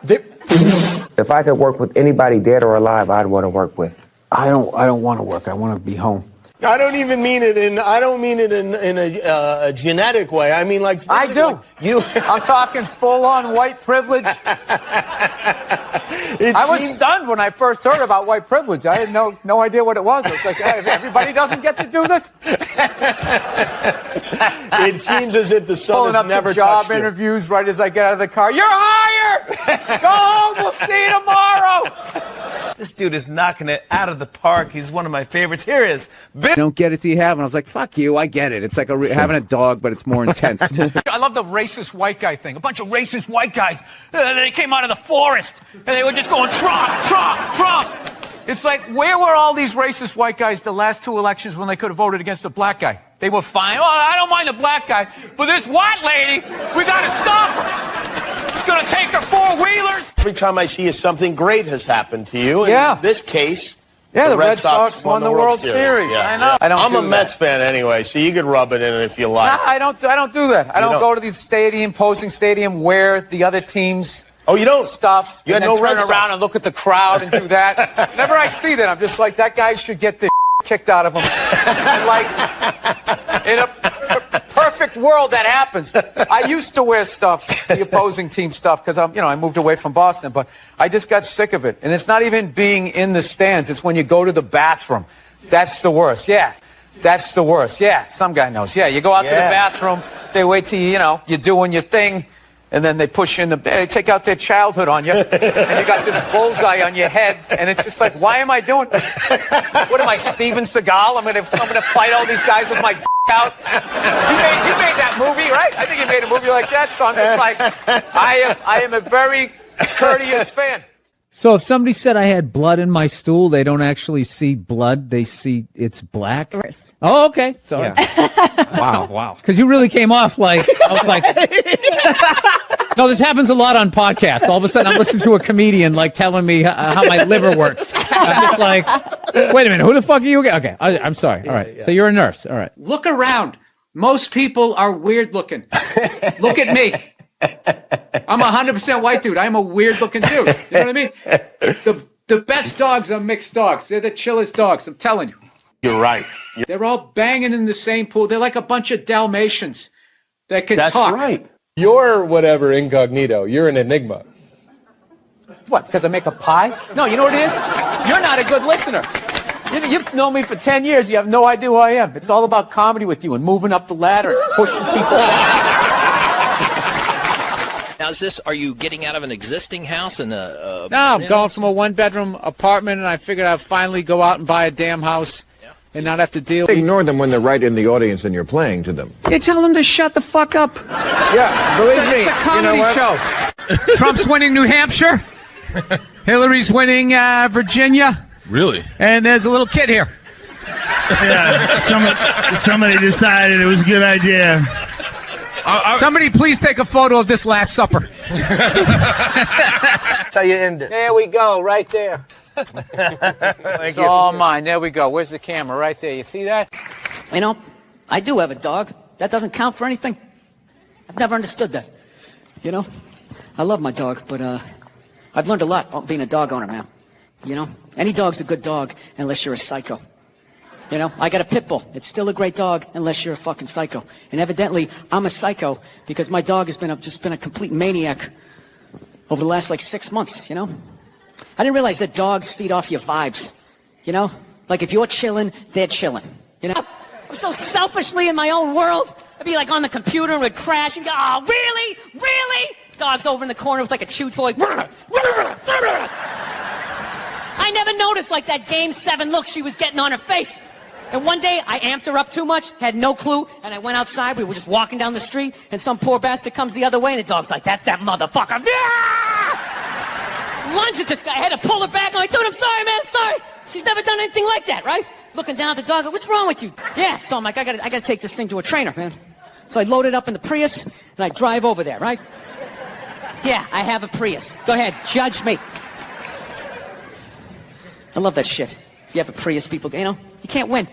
If I could work with anybody dead or alive, I'd want to work with. I don't want to work. I want to be home. I don't even mean it in. I don't mean it in a genetic way. I mean like. I do. I'm talking full-on white privilege. I was stunned when I first heard about white privilege. I had no idea what it was. I was like, hey, everybody doesn't get to do this. It seems as if the sun Pulling has up never to job touched you. interviews right as I get out of the car. You're hired. Go home. We'll see you tomorrow. This dude is knocking it out of the park. He's one of my favorites. Here he is. I don't get it till you have, and I was like, fuck you, I get it. It's like having a dog, but it's more intense. I love the racist white guy thing. A bunch of racist white guys. They came out of the forest, and they were just going, Trump, Trump, Trump. It's like, where were all these racist white guys the last two elections when they could have voted against a black guy? They were fine. Oh, I don't mind the black guy, but this white lady, we got to stop her. She's going to take her four-wheelers. Every time I see you, something great has happened to you. Yeah. In this case, Yeah, the Red Sox won the World Series. Yeah. I know. I'm a Mets fan anyway, so you could rub it in if you like. Nah, I don't do that. I don't go to the stadium, posing stadium, wear the other team's stuff. You and had then no Red turn around Sox. and look at the crowd and do that. Whenever I see that, I'm just like, that guy should get the kicked out of him. And like, in a perfect world, that happens. I used to wear stuff, the opposing team stuff, because I moved away from Boston, but I just got sick of it. And it's not even being in the stands. It's when you go to the bathroom. That's the worst. Yeah. That's the worst. Yeah. Some guy knows. Yeah. You go out to the bathroom. They wait till you're doing your thing. And then they push you in they take out their childhood on you. And you got this bullseye on your head. And it's just like, why am I doing this? What am I, Steven Seagal? I'm gonna fight all these guys with my out. You made that movie, right? I think you made a movie like that. So I'm just like, I am a very courteous fan. So if somebody said I had blood in my stool, they don't actually see blood. They see it's black. Oh, okay. Sorry. Yeah. Wow. Because you really came off like, I was like, no, this happens a lot on podcasts. All of a sudden I'm listening to a comedian like telling me how my liver works. I'm just like, wait a minute, who the fuck are you again? Okay, I'm sorry. All right. So you're a nurse. All right. Look around. Most people are weird looking. Look at me. I'm a 100% white dude. I'm a weird looking dude. You know what I mean? The best dogs are mixed dogs. They're the chillest dogs. I'm telling you. You're right. They're all banging in the same pool. They're like a bunch of Dalmatians that can talk. That's right. You're whatever incognito. You're an enigma. What, because I make a pie? No, you know what it is? You're not a good listener. You've known me for 10 years. You have no idea who I am. It's all about comedy with you and moving up the ladder and pushing people down. Now, are you getting out of an existing house and No, I'm going from a one-bedroom apartment, and I figured I'd finally go out and buy a damn house and not have to deal with... Ignore them when they're right in the audience and you're playing to them. You tell them to shut the fuck up. Yeah, believe me. It's a comedy you know show. Trump's winning New Hampshire. Hillary's winning Virginia. Really? And there's a little kid here. Yeah, somebody decided it was a good idea. Somebody please take a photo of this Last Supper. That's how you end it. There we go, right there. It's all mine. There we go. Where's the camera? Right there. You see that? You know, I do have a dog. That doesn't count for anything. I've never understood that. You know, I love my dog, but I've learned a lot about being a dog owner, man. You know, any dog's a good dog unless you're a psycho. You know, I got a pit bull. It's still a great dog unless you're a fucking psycho. And evidently, I'm a psycho because my dog has just been a complete maniac over the last, like, 6 months, you know? I didn't realize that dogs feed off your vibes, you know? Like, if you're chilling, they're chilling, you know? I'm so selfishly in my own world. I'd be, like, on the computer and would crash and go, oh, really? Really? Dog's over in the corner with, like, a chew toy. I never noticed, like, that Game 7 look she was getting on her face. And one day, I amped her up too much, had no clue, and I went outside. We were just walking down the street, and some poor bastard comes the other way, and the dog's like, that's that motherfucker. Lunge at this guy. I had to pull her back. I'm like, dude, I'm sorry, man. I'm sorry. She's never done anything like that, right? Looking down at the dog, what's wrong with you? Yeah. So I'm like, I gotta take this thing to a trainer, man. So I load it up in the Prius, and I drive over there, right? Yeah, I have a Prius. Go ahead, judge me. I love that shit. You have a Prius, people, you know, you can't win.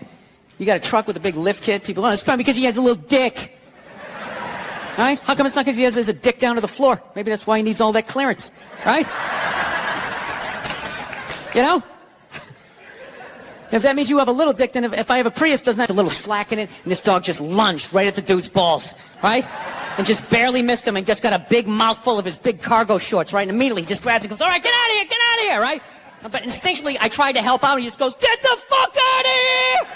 You got a truck with a big lift kit, people, oh, it's probably because he has a little dick. Right? How come it's not because he has a dick down to the floor? Maybe that's why he needs all that clearance, right? You know? If that means you have a little dick, then if I have a Prius, doesn't have a little slack in it, and this dog just lunged right at the dude's balls, right? And just barely missed him and just got a big mouthful of his big cargo shorts, right? And immediately he just grabs it and goes, all right, get out of here, right? But instinctually, I tried to help out, and he just goes, get the fuck out of here!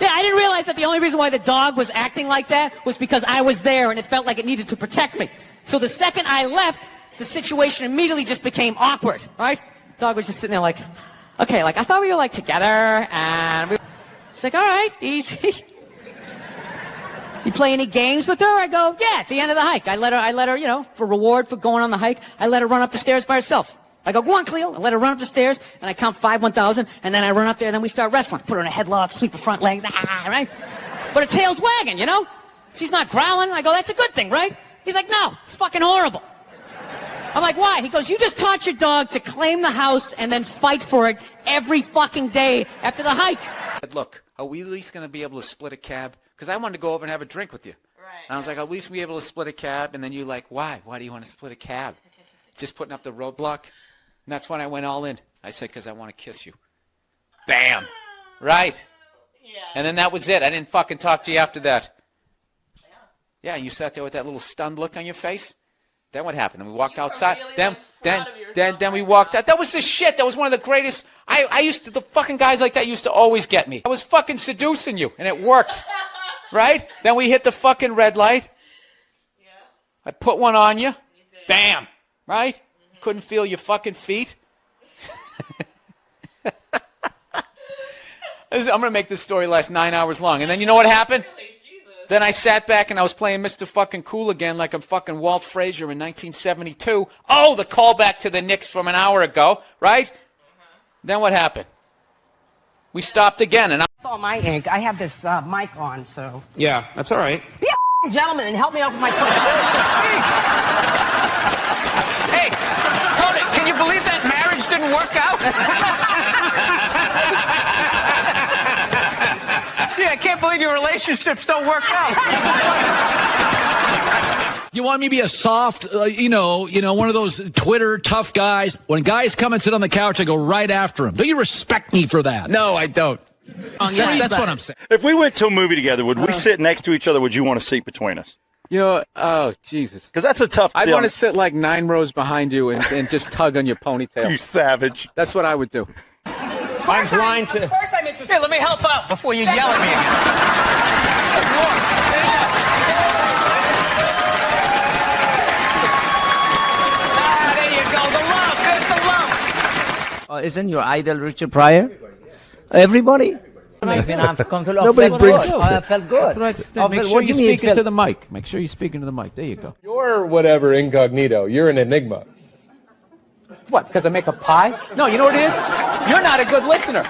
Yeah, I didn't realize that the only reason why the dog was acting like that was because I was there, and it felt like it needed to protect me. So the second I left, the situation immediately just became awkward, right? The dog was just sitting there like, okay, like, I thought we were, like, together, and it's like, all right, easy. You play any games with her? I go, yeah, at the end of the hike. I let her, you know, for reward for going on the hike, I let her run up the stairs by herself. I go, go on, Cleo. I let her run up the stairs, and I count 5 1,000, and then I run up there, and then we start wrestling. Put her in a headlock, sweep her front legs, right? But her tail's wagging, you know? She's not growling. I go, that's a good thing, right? He's like, no, it's fucking horrible. I'm like, why? He goes, you just taught your dog to claim the house and then fight for it every fucking day after the hike. Look, are we at least going to be able to split a cab? Because I wanted to go over and have a drink with you. Right. And I was like, at least be able to split a cab. And then you're like, why? Why do you want to split a cab? Just putting up the roadblock? And that's when I went all in. I said, because I want to kiss you. Bam. Right. Yeah. And then that was it. I didn't fucking talk to you after that. Yeah, you sat there with that little stunned look on your face. Then what happened? Then we walked outside. Really then we walked out. That was the shit. That was one of the greatest. I used to, the fucking guys like that used to always get me. I was fucking seducing you, and it worked. Right? Then we hit the fucking red light. Yeah. I put one on you. Bam. Right? Mm-hmm. Couldn't feel your fucking feet. I'm going to make this story last 9 hours long. And then you know what happened? Then I sat back and I was playing Mr. fucking Cool again like I'm fucking Walt Frazier in 1972. Oh, the callback to the Knicks from an hour ago, right? Then what happened? We stopped again, and It's all my ink. I have this mic on, so. Yeah, that's all right. Be a gentleman and help me out with my question. Hey, Tony, can you believe that marriage didn't work out? Yeah, I can't believe your relationships don't work out. You want me to be a soft, one of those Twitter tough guys? When guys come and sit on the couch, I go right after them. Don't you respect me for that? No, I don't. That's what I'm saying. If we went to a movie together, would we sit next to each other? Would you want a seat between us? Oh, Jesus. Because that's a tough I'd deal. want to sit like 9 rows behind you and just tug on your ponytail. You savage. That's what I would do. I'm blind to... Here, let me help out before you yell at me. There you go. The love. There's the love. Isn't your idol Richard Pryor? Everybody? Nobody brings... I felt good. Make sure you're speaking to the mic. Make sure you're speaking to the mic. There you go. You're whatever incognito. You're an enigma. What, because I make a pie? No, you know what it is? You're not a good listener.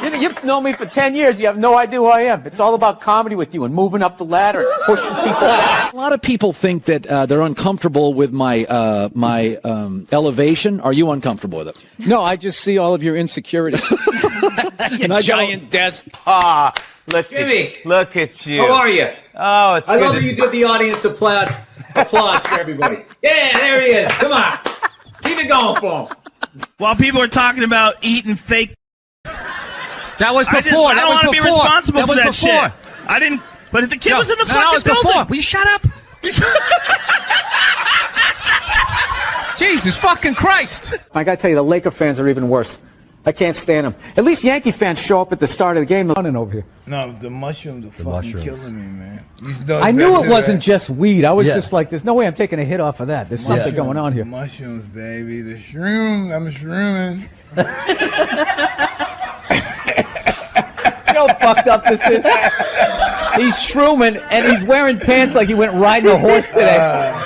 You've known me for 10 years. You have no idea who I am. It's all about comedy with you and moving up the ladder and pushing people out. A lot of people think that they're uncomfortable with my elevation. Are you uncomfortable with it? No, I just see all of your insecurities. You giant desk. Ah, look Jimmy. Look at you. How are you? Oh, it's I good. love that you did the audience applause for everybody. Yeah, there he is. Come on. Keep it going for him. While people are talking about eating fake, That was before. I don't want to be responsible for that before. shit. I didn't. But if the kid was in the that fucking was building, before. Will you shut up? Jesus fucking Christ! I gotta tell you, the Laker fans are even worse. I can't stand them. At least Yankee fans show up at the start of the game. Running over here. No, the mushrooms are fucking mushrooms. killing me, man. I knew it wasn't just weed. I was just like, there's no way I'm taking a hit off of that. There's something Mushrooms, going on here. Mushrooms, baby. The shroom. I'm shrooming. You know how fucked up this is? He's shrooming, and he's wearing pants like he went riding a horse today.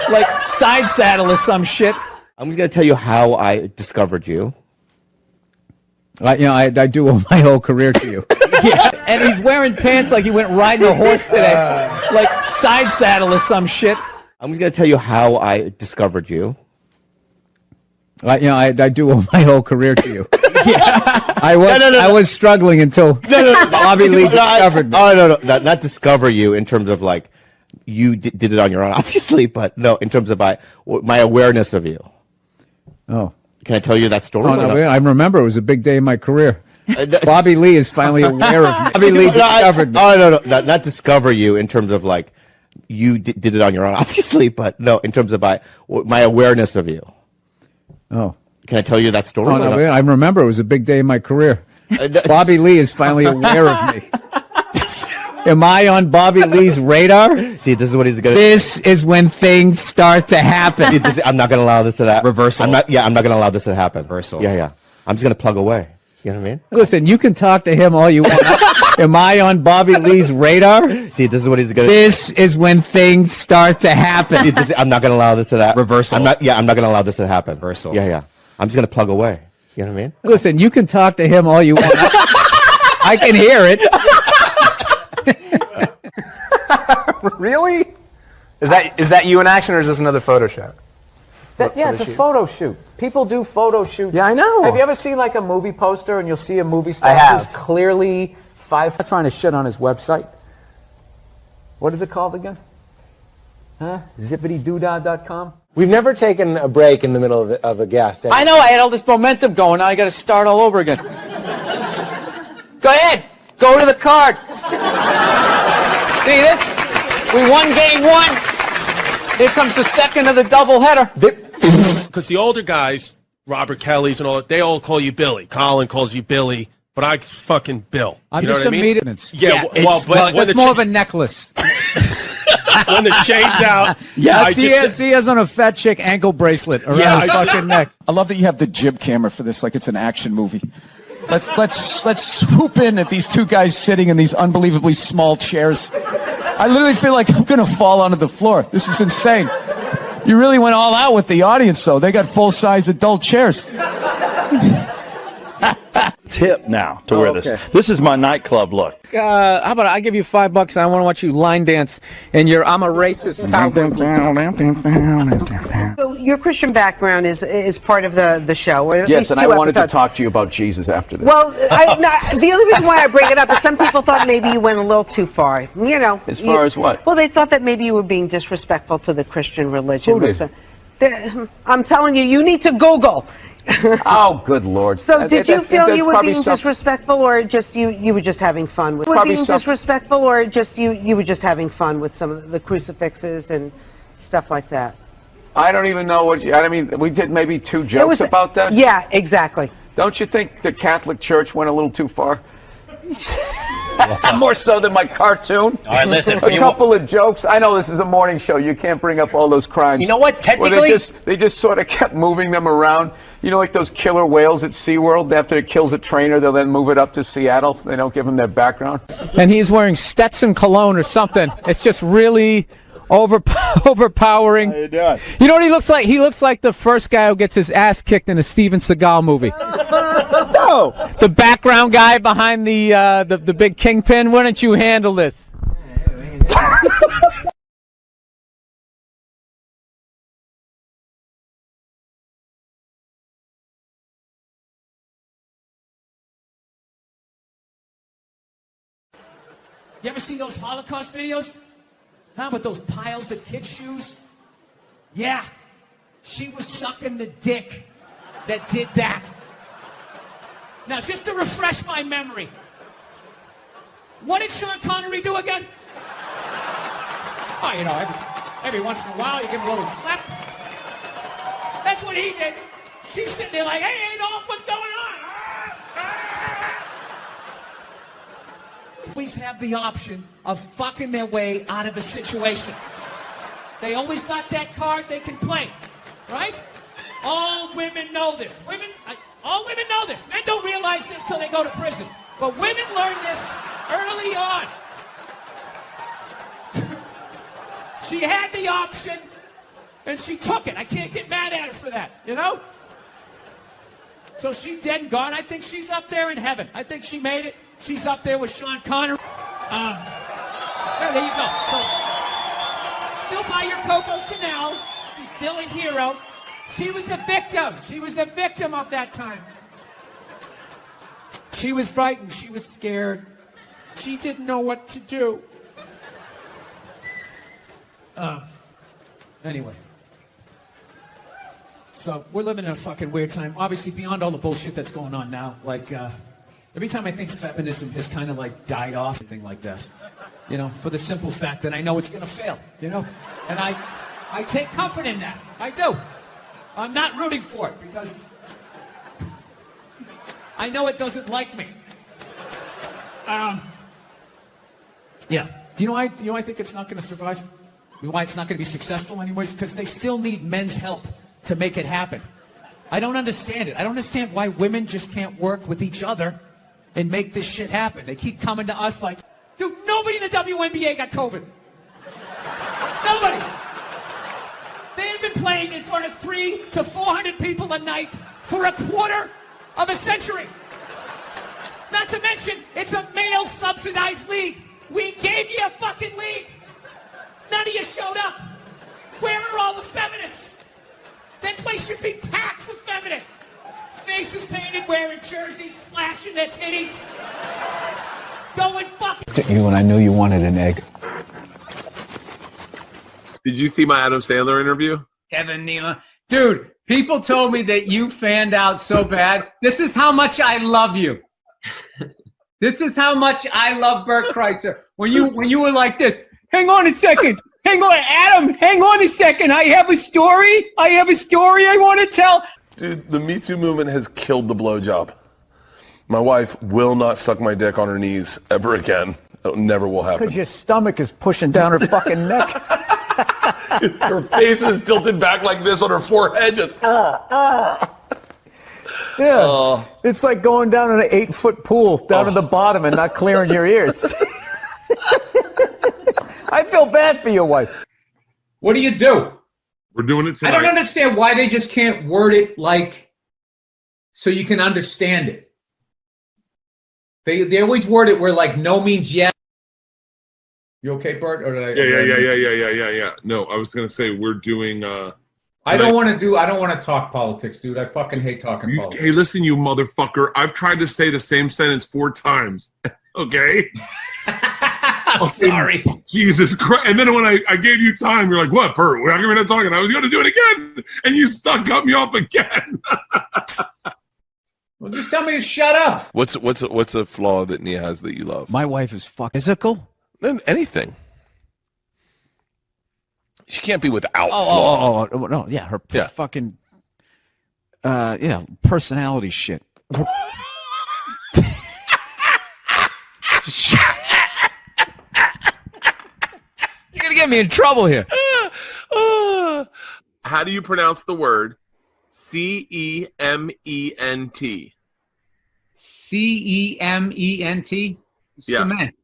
Like side saddle or some shit. I'm just going to tell you how I discovered you. I do owe my whole career to you. Yeah. And he's wearing pants like he went riding a horse today. Like side saddle or some shit. I'm just going to tell you how I discovered you. I do owe my whole career to you. Yeah. I was struggling until Bobby Lee discovered me. Oh, no. Not discover you in terms of like you did it on your own, obviously, but no, in terms of my awareness of you. Oh. Can I tell you that story? Oh, no, I remember it was a big day in my career. Bobby Lee is finally aware of me. Bobby Lee discovered me. Oh, no. Not discover you in terms of like you did it on your own, obviously, but no, in terms of my awareness of you. Oh. Can I tell you that story? Oh, no, I remember it was a big day in my career. Bobby Lee is finally aware of me. Am I on Bobby Lee's radar? See, this is what he's going to do. This is when things start to happen. I'm not going to allow this to happen. Reversal. I'm not going to allow this to happen. Reversal. Yeah. I'm just going to plug away. You know what I mean? Listen, you can talk to him all you want. Am I on Bobby Lee's radar? See, this is what he's going to do. This is when things start to happen. I'm not going to allow this to happen. Reversal. I'm not going to allow this to happen. Reversal. Yeah. I'm just going to plug away. You know what I mean? Listen, you can talk to him all you want. I can hear it. Really? Is that you in action, or is this another photo shoot? Yeah, it's a photo shoot. People do photo shoots. Yeah, I know. Have you ever seen like a movie poster and you'll see a movie star I have. who's clearly I'm trying to shit on his website. What is it called again? Zippitydoodah.com? We've never taken a break in the middle of a guest. I know, I had all this momentum going. Now I got to start all over again. Go ahead. Go to the card. See this? We won game one. Here comes the second of the doubleheader. Because the older guys, Robert Kelly's and all that, they all call you Billy. Colin calls you Billy, but I fucking Bill. I'm you know just what I mean? maintenance. Yeah, it's more of a necklace. when the chain's out. Yeah, he has on a fat chick ankle bracelet around his fucking neck. I love that you have the jib camera for this, like it's an action movie. Let's swoop in at these two guys sitting in these unbelievably small chairs. I literally feel like I'm gonna fall onto the floor. This is insane. You really went all out with the audience, though. They got full-size adult chairs. Tip now to wear this. This is my nightclub look. How about I give you $5 and I want to watch you line dance in your I'm a racist cowboy. So your Christian background is part of the show. Or at Yes, least and two I wanted episodes. to talk to you about Jesus after this. Well, the only reason why I bring it up is some people thought maybe you went a little too far. You know. As far as what? Well, they thought that maybe you were being disrespectful to the Christian religion. Who did? I'm telling you, you need to Google. Oh, good Lord. So did you feel you were probably being disrespectful, or just you were just having fun with? Probably being disrespectful, or just you were just having fun with some of the crucifixes and stuff like that? I don't even know what I mean, we did maybe two jokes about that. Yeah, exactly. Don't you think the Catholic Church went a little too far? More so than my cartoon. All right, listen. A couple of jokes. I know this is a morning show. You can't bring up all those crimes. You know what? Technically, well, they just sort of kept moving them around. You know, like those killer whales at SeaWorld. After it kills a trainer, they'll then move it up to Seattle. They don't give them their background. And he's wearing Stetson cologne or something. It's just really overpowering. How you doing? You know what he looks like? He looks like the first guy who gets his ass kicked in a Steven Seagal movie. No. The background guy behind the big kingpin. Why don't you handle this? You ever see those Holocaust videos? Huh? With those piles of kid shoes? Yeah. She was sucking the dick that did that. Now, just to refresh my memory, what did Sean Connery do again? Oh, you know, every once in a while you give him a little slap. That's what he did. She's sitting there like, hey, Adolf, what's going on? Always have the option of fucking their way out of a situation. They always got that card they can play, right? All women know this. All women know this. Men don't realize this till they go to prison. But women learn this early on. She had the option, and she took it. I can't get mad at her for that, you know? So she's dead and gone. I think she's up there in heaven. I think she made it. She's up there with Sean Connery. There you go. So, still buy your Coco Chanel. She's still a hero. She was the victim. She was the victim of that time. She was frightened. She was scared. She didn't know what to do. Anyway. So, we're living in a fucking weird time. Obviously, beyond all the bullshit that's going on now. Like, every time I think feminism has kind of like died off, anything like that. You know, for the simple fact that I know it's going to fail, you know? And I take comfort in that. I do. I'm not rooting for it because I know it doesn't like me. Yeah. Do you know why I think it's not going to survive? You know why it's not going to be successful anyways? Because they still need men's help to make it happen. I don't understand it. I don't understand why women just can't work with each other and make this shit happen. They keep coming to us like, dude, nobody in the WNBA got COVID. Nobody. They've been playing in front of 300 to 400 people a night for a quarter of a century. Not to mention, it's a male-subsidized league. We gave you a fucking league. None of you showed up. Where are all the feminists? That place should be packed with feminists. Faces painted, wearing jerseys, flashing their titties. Going fucking... You when I knew you wanted an egg. Did you see my Adam Sandler interview? Kevin Nealon. Dude, people told me that you fanned out so bad. This is how much I love you. This is how much I love Bert Kreitzer. When you were like this, hang on a second. Hang on, Adam, hang on a second. I have a story I want to tell. Dude, the Me Too movement has killed the blowjob. My wife will not suck my dick on her knees ever again. It never will happen. Because your stomach is pushing down her fucking neck. Her face is tilted back like this on her forehead. Just, Yeah, it's like going down in an 8-foot pool down to the bottom and not clearing your ears. I feel bad for your wife. What do you do? We're doing it tonight. I don't understand why they just can't word it like so you can understand it. They always word it where like no means yes. You okay, Bert? Or did I? Yeah. No, I was gonna say we're doing. I don't want to talk politics, dude. I fucking hate talking politics. Hey, listen, you motherfucker! I've tried to say the same sentence 4 times. Okay. I'm sorry. Jesus Christ! And then when I gave you time, you're like, "What, Bert? We're not talking." I was going to do it again, and you cut me off again. Well, just tell me to shut up. What's a flaw that Nia has that you love? My wife is fucking physical. Anything. She can't be without flaw. Oh, no, yeah, her fucking, personality shit. You're gonna get me in trouble here. How do you pronounce the word C-E-M-E-N-T? C-E-M-E-N-T? Yeah. Cement.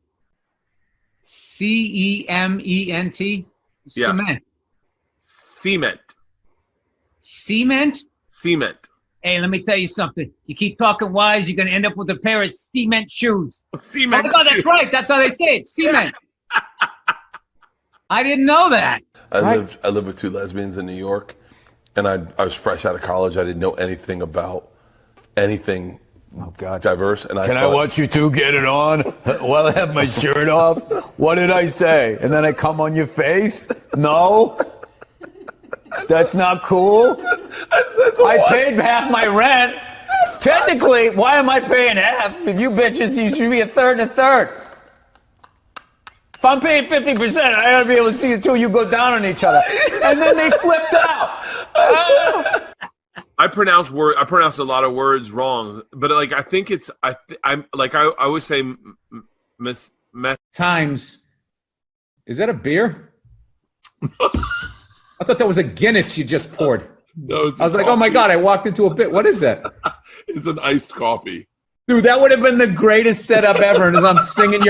C-E-M-E-N-T? Yeah. Cement. Cement. Cement? Cement. Hey, let me tell you something. You keep talking wise, you're going to end up with a pair of cement shoes. Cement oh, that's shoes. right. That's how they say it. Cement. I didn't know that. I lived with two lesbians in New York, and I was fresh out of college. I didn't know anything about anything diverse. And Can I watch you two get it on while I have my shirt off? What did I say? And then I come on your face? No? That's not cool? I paid half my rent. Technically, why am I paying half? If you bitches, you should be a third and a third. If I'm paying 50%, I gotta be able to see the two of you go down on each other. And then they flipped out. I pronounce a lot of words wrong, but like I think it's I always say Times. Is that a beer? I thought that was a Guinness you just poured. No, it's I was like, oh my God, I walked into a bit. What is that? It's an iced coffee. Dude, that would have been the greatest setup ever. And as I'm singing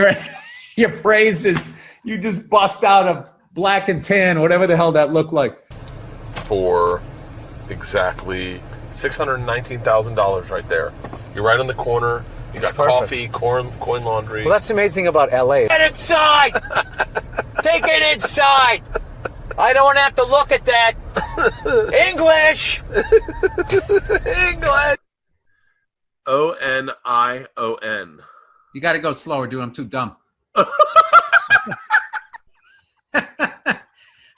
your praises, you just bust out a black and tan, whatever the hell that looked like. For exactly $619,000 right there. You're right on the corner. You got coffee, coin laundry. Well, that's amazing about LA. Get inside! Take it inside! I don't have to look at that. English! English! O-N-I-O-N. You got to go slower, dude. I'm too dumb. There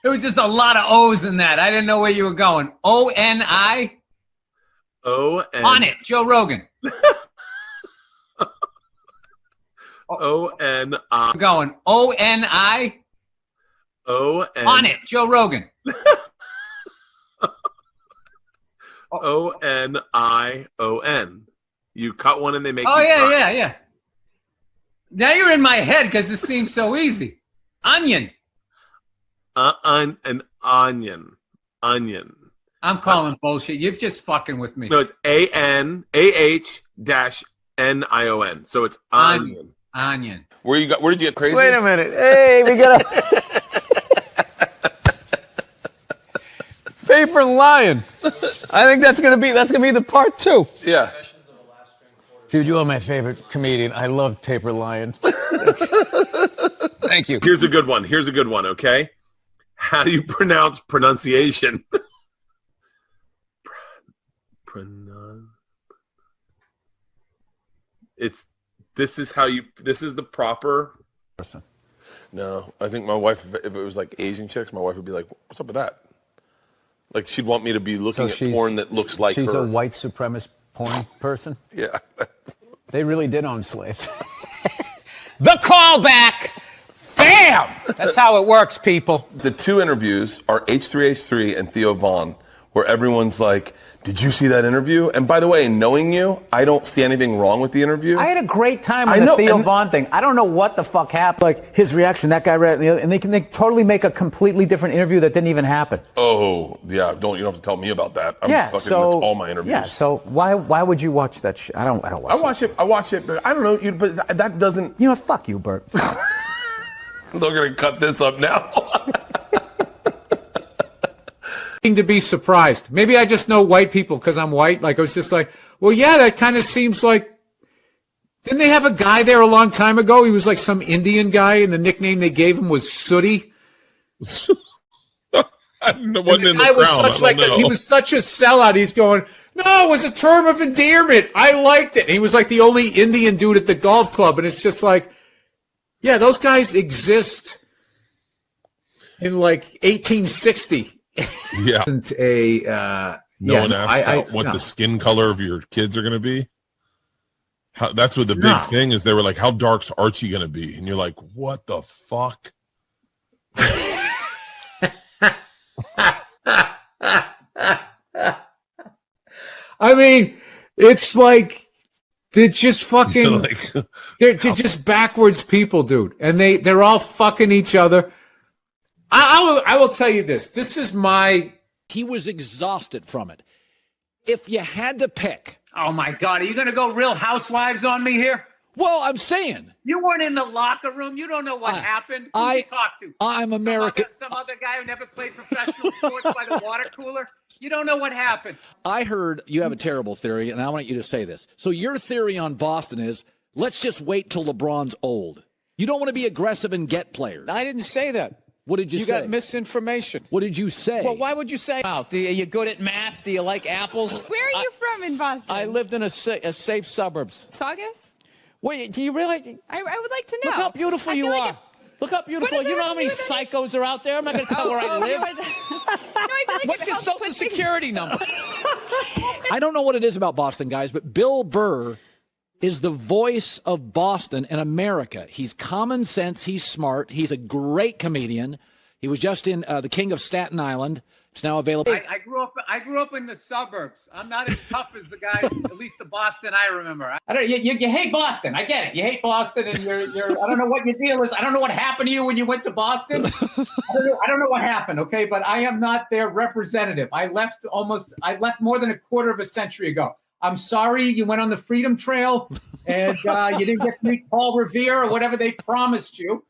was just a lot of O's in that. I didn't know where you were going. O-N-I? O-N. On it, Joe Rogan. O-N-I. Going. O-N-I? O-N. On it, Joe Rogan. O-N-I-O-N. You cut one and they make you yeah. Now you're in my head because it seems so easy. Onion. An onion. Onion. I'm calling bullshit. You're just fucking with me. No, it's A-N-A-H-N-I-O-N. So it's onion. Onion. Where did you get crazy? Wait a minute. Hey, we got a paper lion. I think that's gonna be the part 2. Yeah. Dude, you are my favorite comedian. I love Paper Lion. Thank you. Here's a good one, okay? How do you pronounce pronunciation? This is the proper person. No, I think my wife, if it was like Asian chicks, my wife would be like, what's up with that? Like she'd want me to be looking at porn that looks like she's her. a white supremacist porn person? Yeah. They really did own slaves. The callback. Bam! That's how it works, people. The two interviews are H3H3 and Theo Vaughn, where everyone's like, did you see that interview? And by the way, knowing you, I don't see anything wrong with the interview. I had a great time on the Theo Vaughn thing. I don't know what the fuck happened. Like his reaction, that guy read, and they totally make a completely different interview that didn't even happen. Oh, yeah. You don't have to tell me about that. That's all my interviews. Yeah. So why would you watch that shit? I don't watch it. I watch it, but I don't know. But that doesn't. You know what? Fuck you, Bert. They're gonna cut this up now. To be surprised. Maybe I just know white people because I'm white. Like I was just like, well, yeah, that kind of seems like. Didn't they have a guy there a long time ago? He was like some Indian guy, and the nickname they gave him was Sooty. He was such a sellout. He's going, no, it was a term of endearment. I liked it. And he was like the only Indian dude at the golf club, and it's just like, yeah, those guys exist in like 1860. Yeah. No one asked what the skin color of your kids are going to be. That's what the big thing is. They were like, how dark's Archie going to be? And you're like, what the fuck? I mean, it's like they're just fucking they're just backwards people, dude. And they're all fucking each other. I will tell you this. This is my... He was exhausted from it. If you had to pick... Oh, my God. Are you going to go Real Housewives on me here? Well, I'm saying... You weren't in the locker room. You don't know what happened. Who did you talk to? I'm American. Some other guy who never played professional sports by the water cooler? You don't know what happened. I heard you have a terrible theory, and I want you to say this. So your theory on Boston is, let's just wait till LeBron's old. You don't want to be aggressive and get players. I didn't say that. What did you say? You got misinformation. What did you say? Well, why would you say? Are you good at math? Do you like apples? Where are you from in Boston? I lived in a safe suburbs. Saugus? Wait, do you really? I would like to know. Look how beautiful you are. Look how beautiful. You know how many psychos are out there? I'm not going to tell where I live. No, I feel like What's your social security number? I don't know what it is about Boston, guys, but Bill Burr is the voice of Boston and America. He's common sense. He's smart. He's a great comedian. He was just in The King of Staten Island. It's now available. I grew up in the suburbs. I'm not as tough as the guys, at least the Boston I remember. You hate Boston. I get it. You hate Boston, and you're. I don't know what your deal is. I don't know what happened to you when you went to Boston. I don't know what happened. Okay, but I am not their representative. I left more than a quarter of a century ago. I'm sorry you went on the Freedom Trail and you didn't get to meet Paul Revere or whatever they promised you.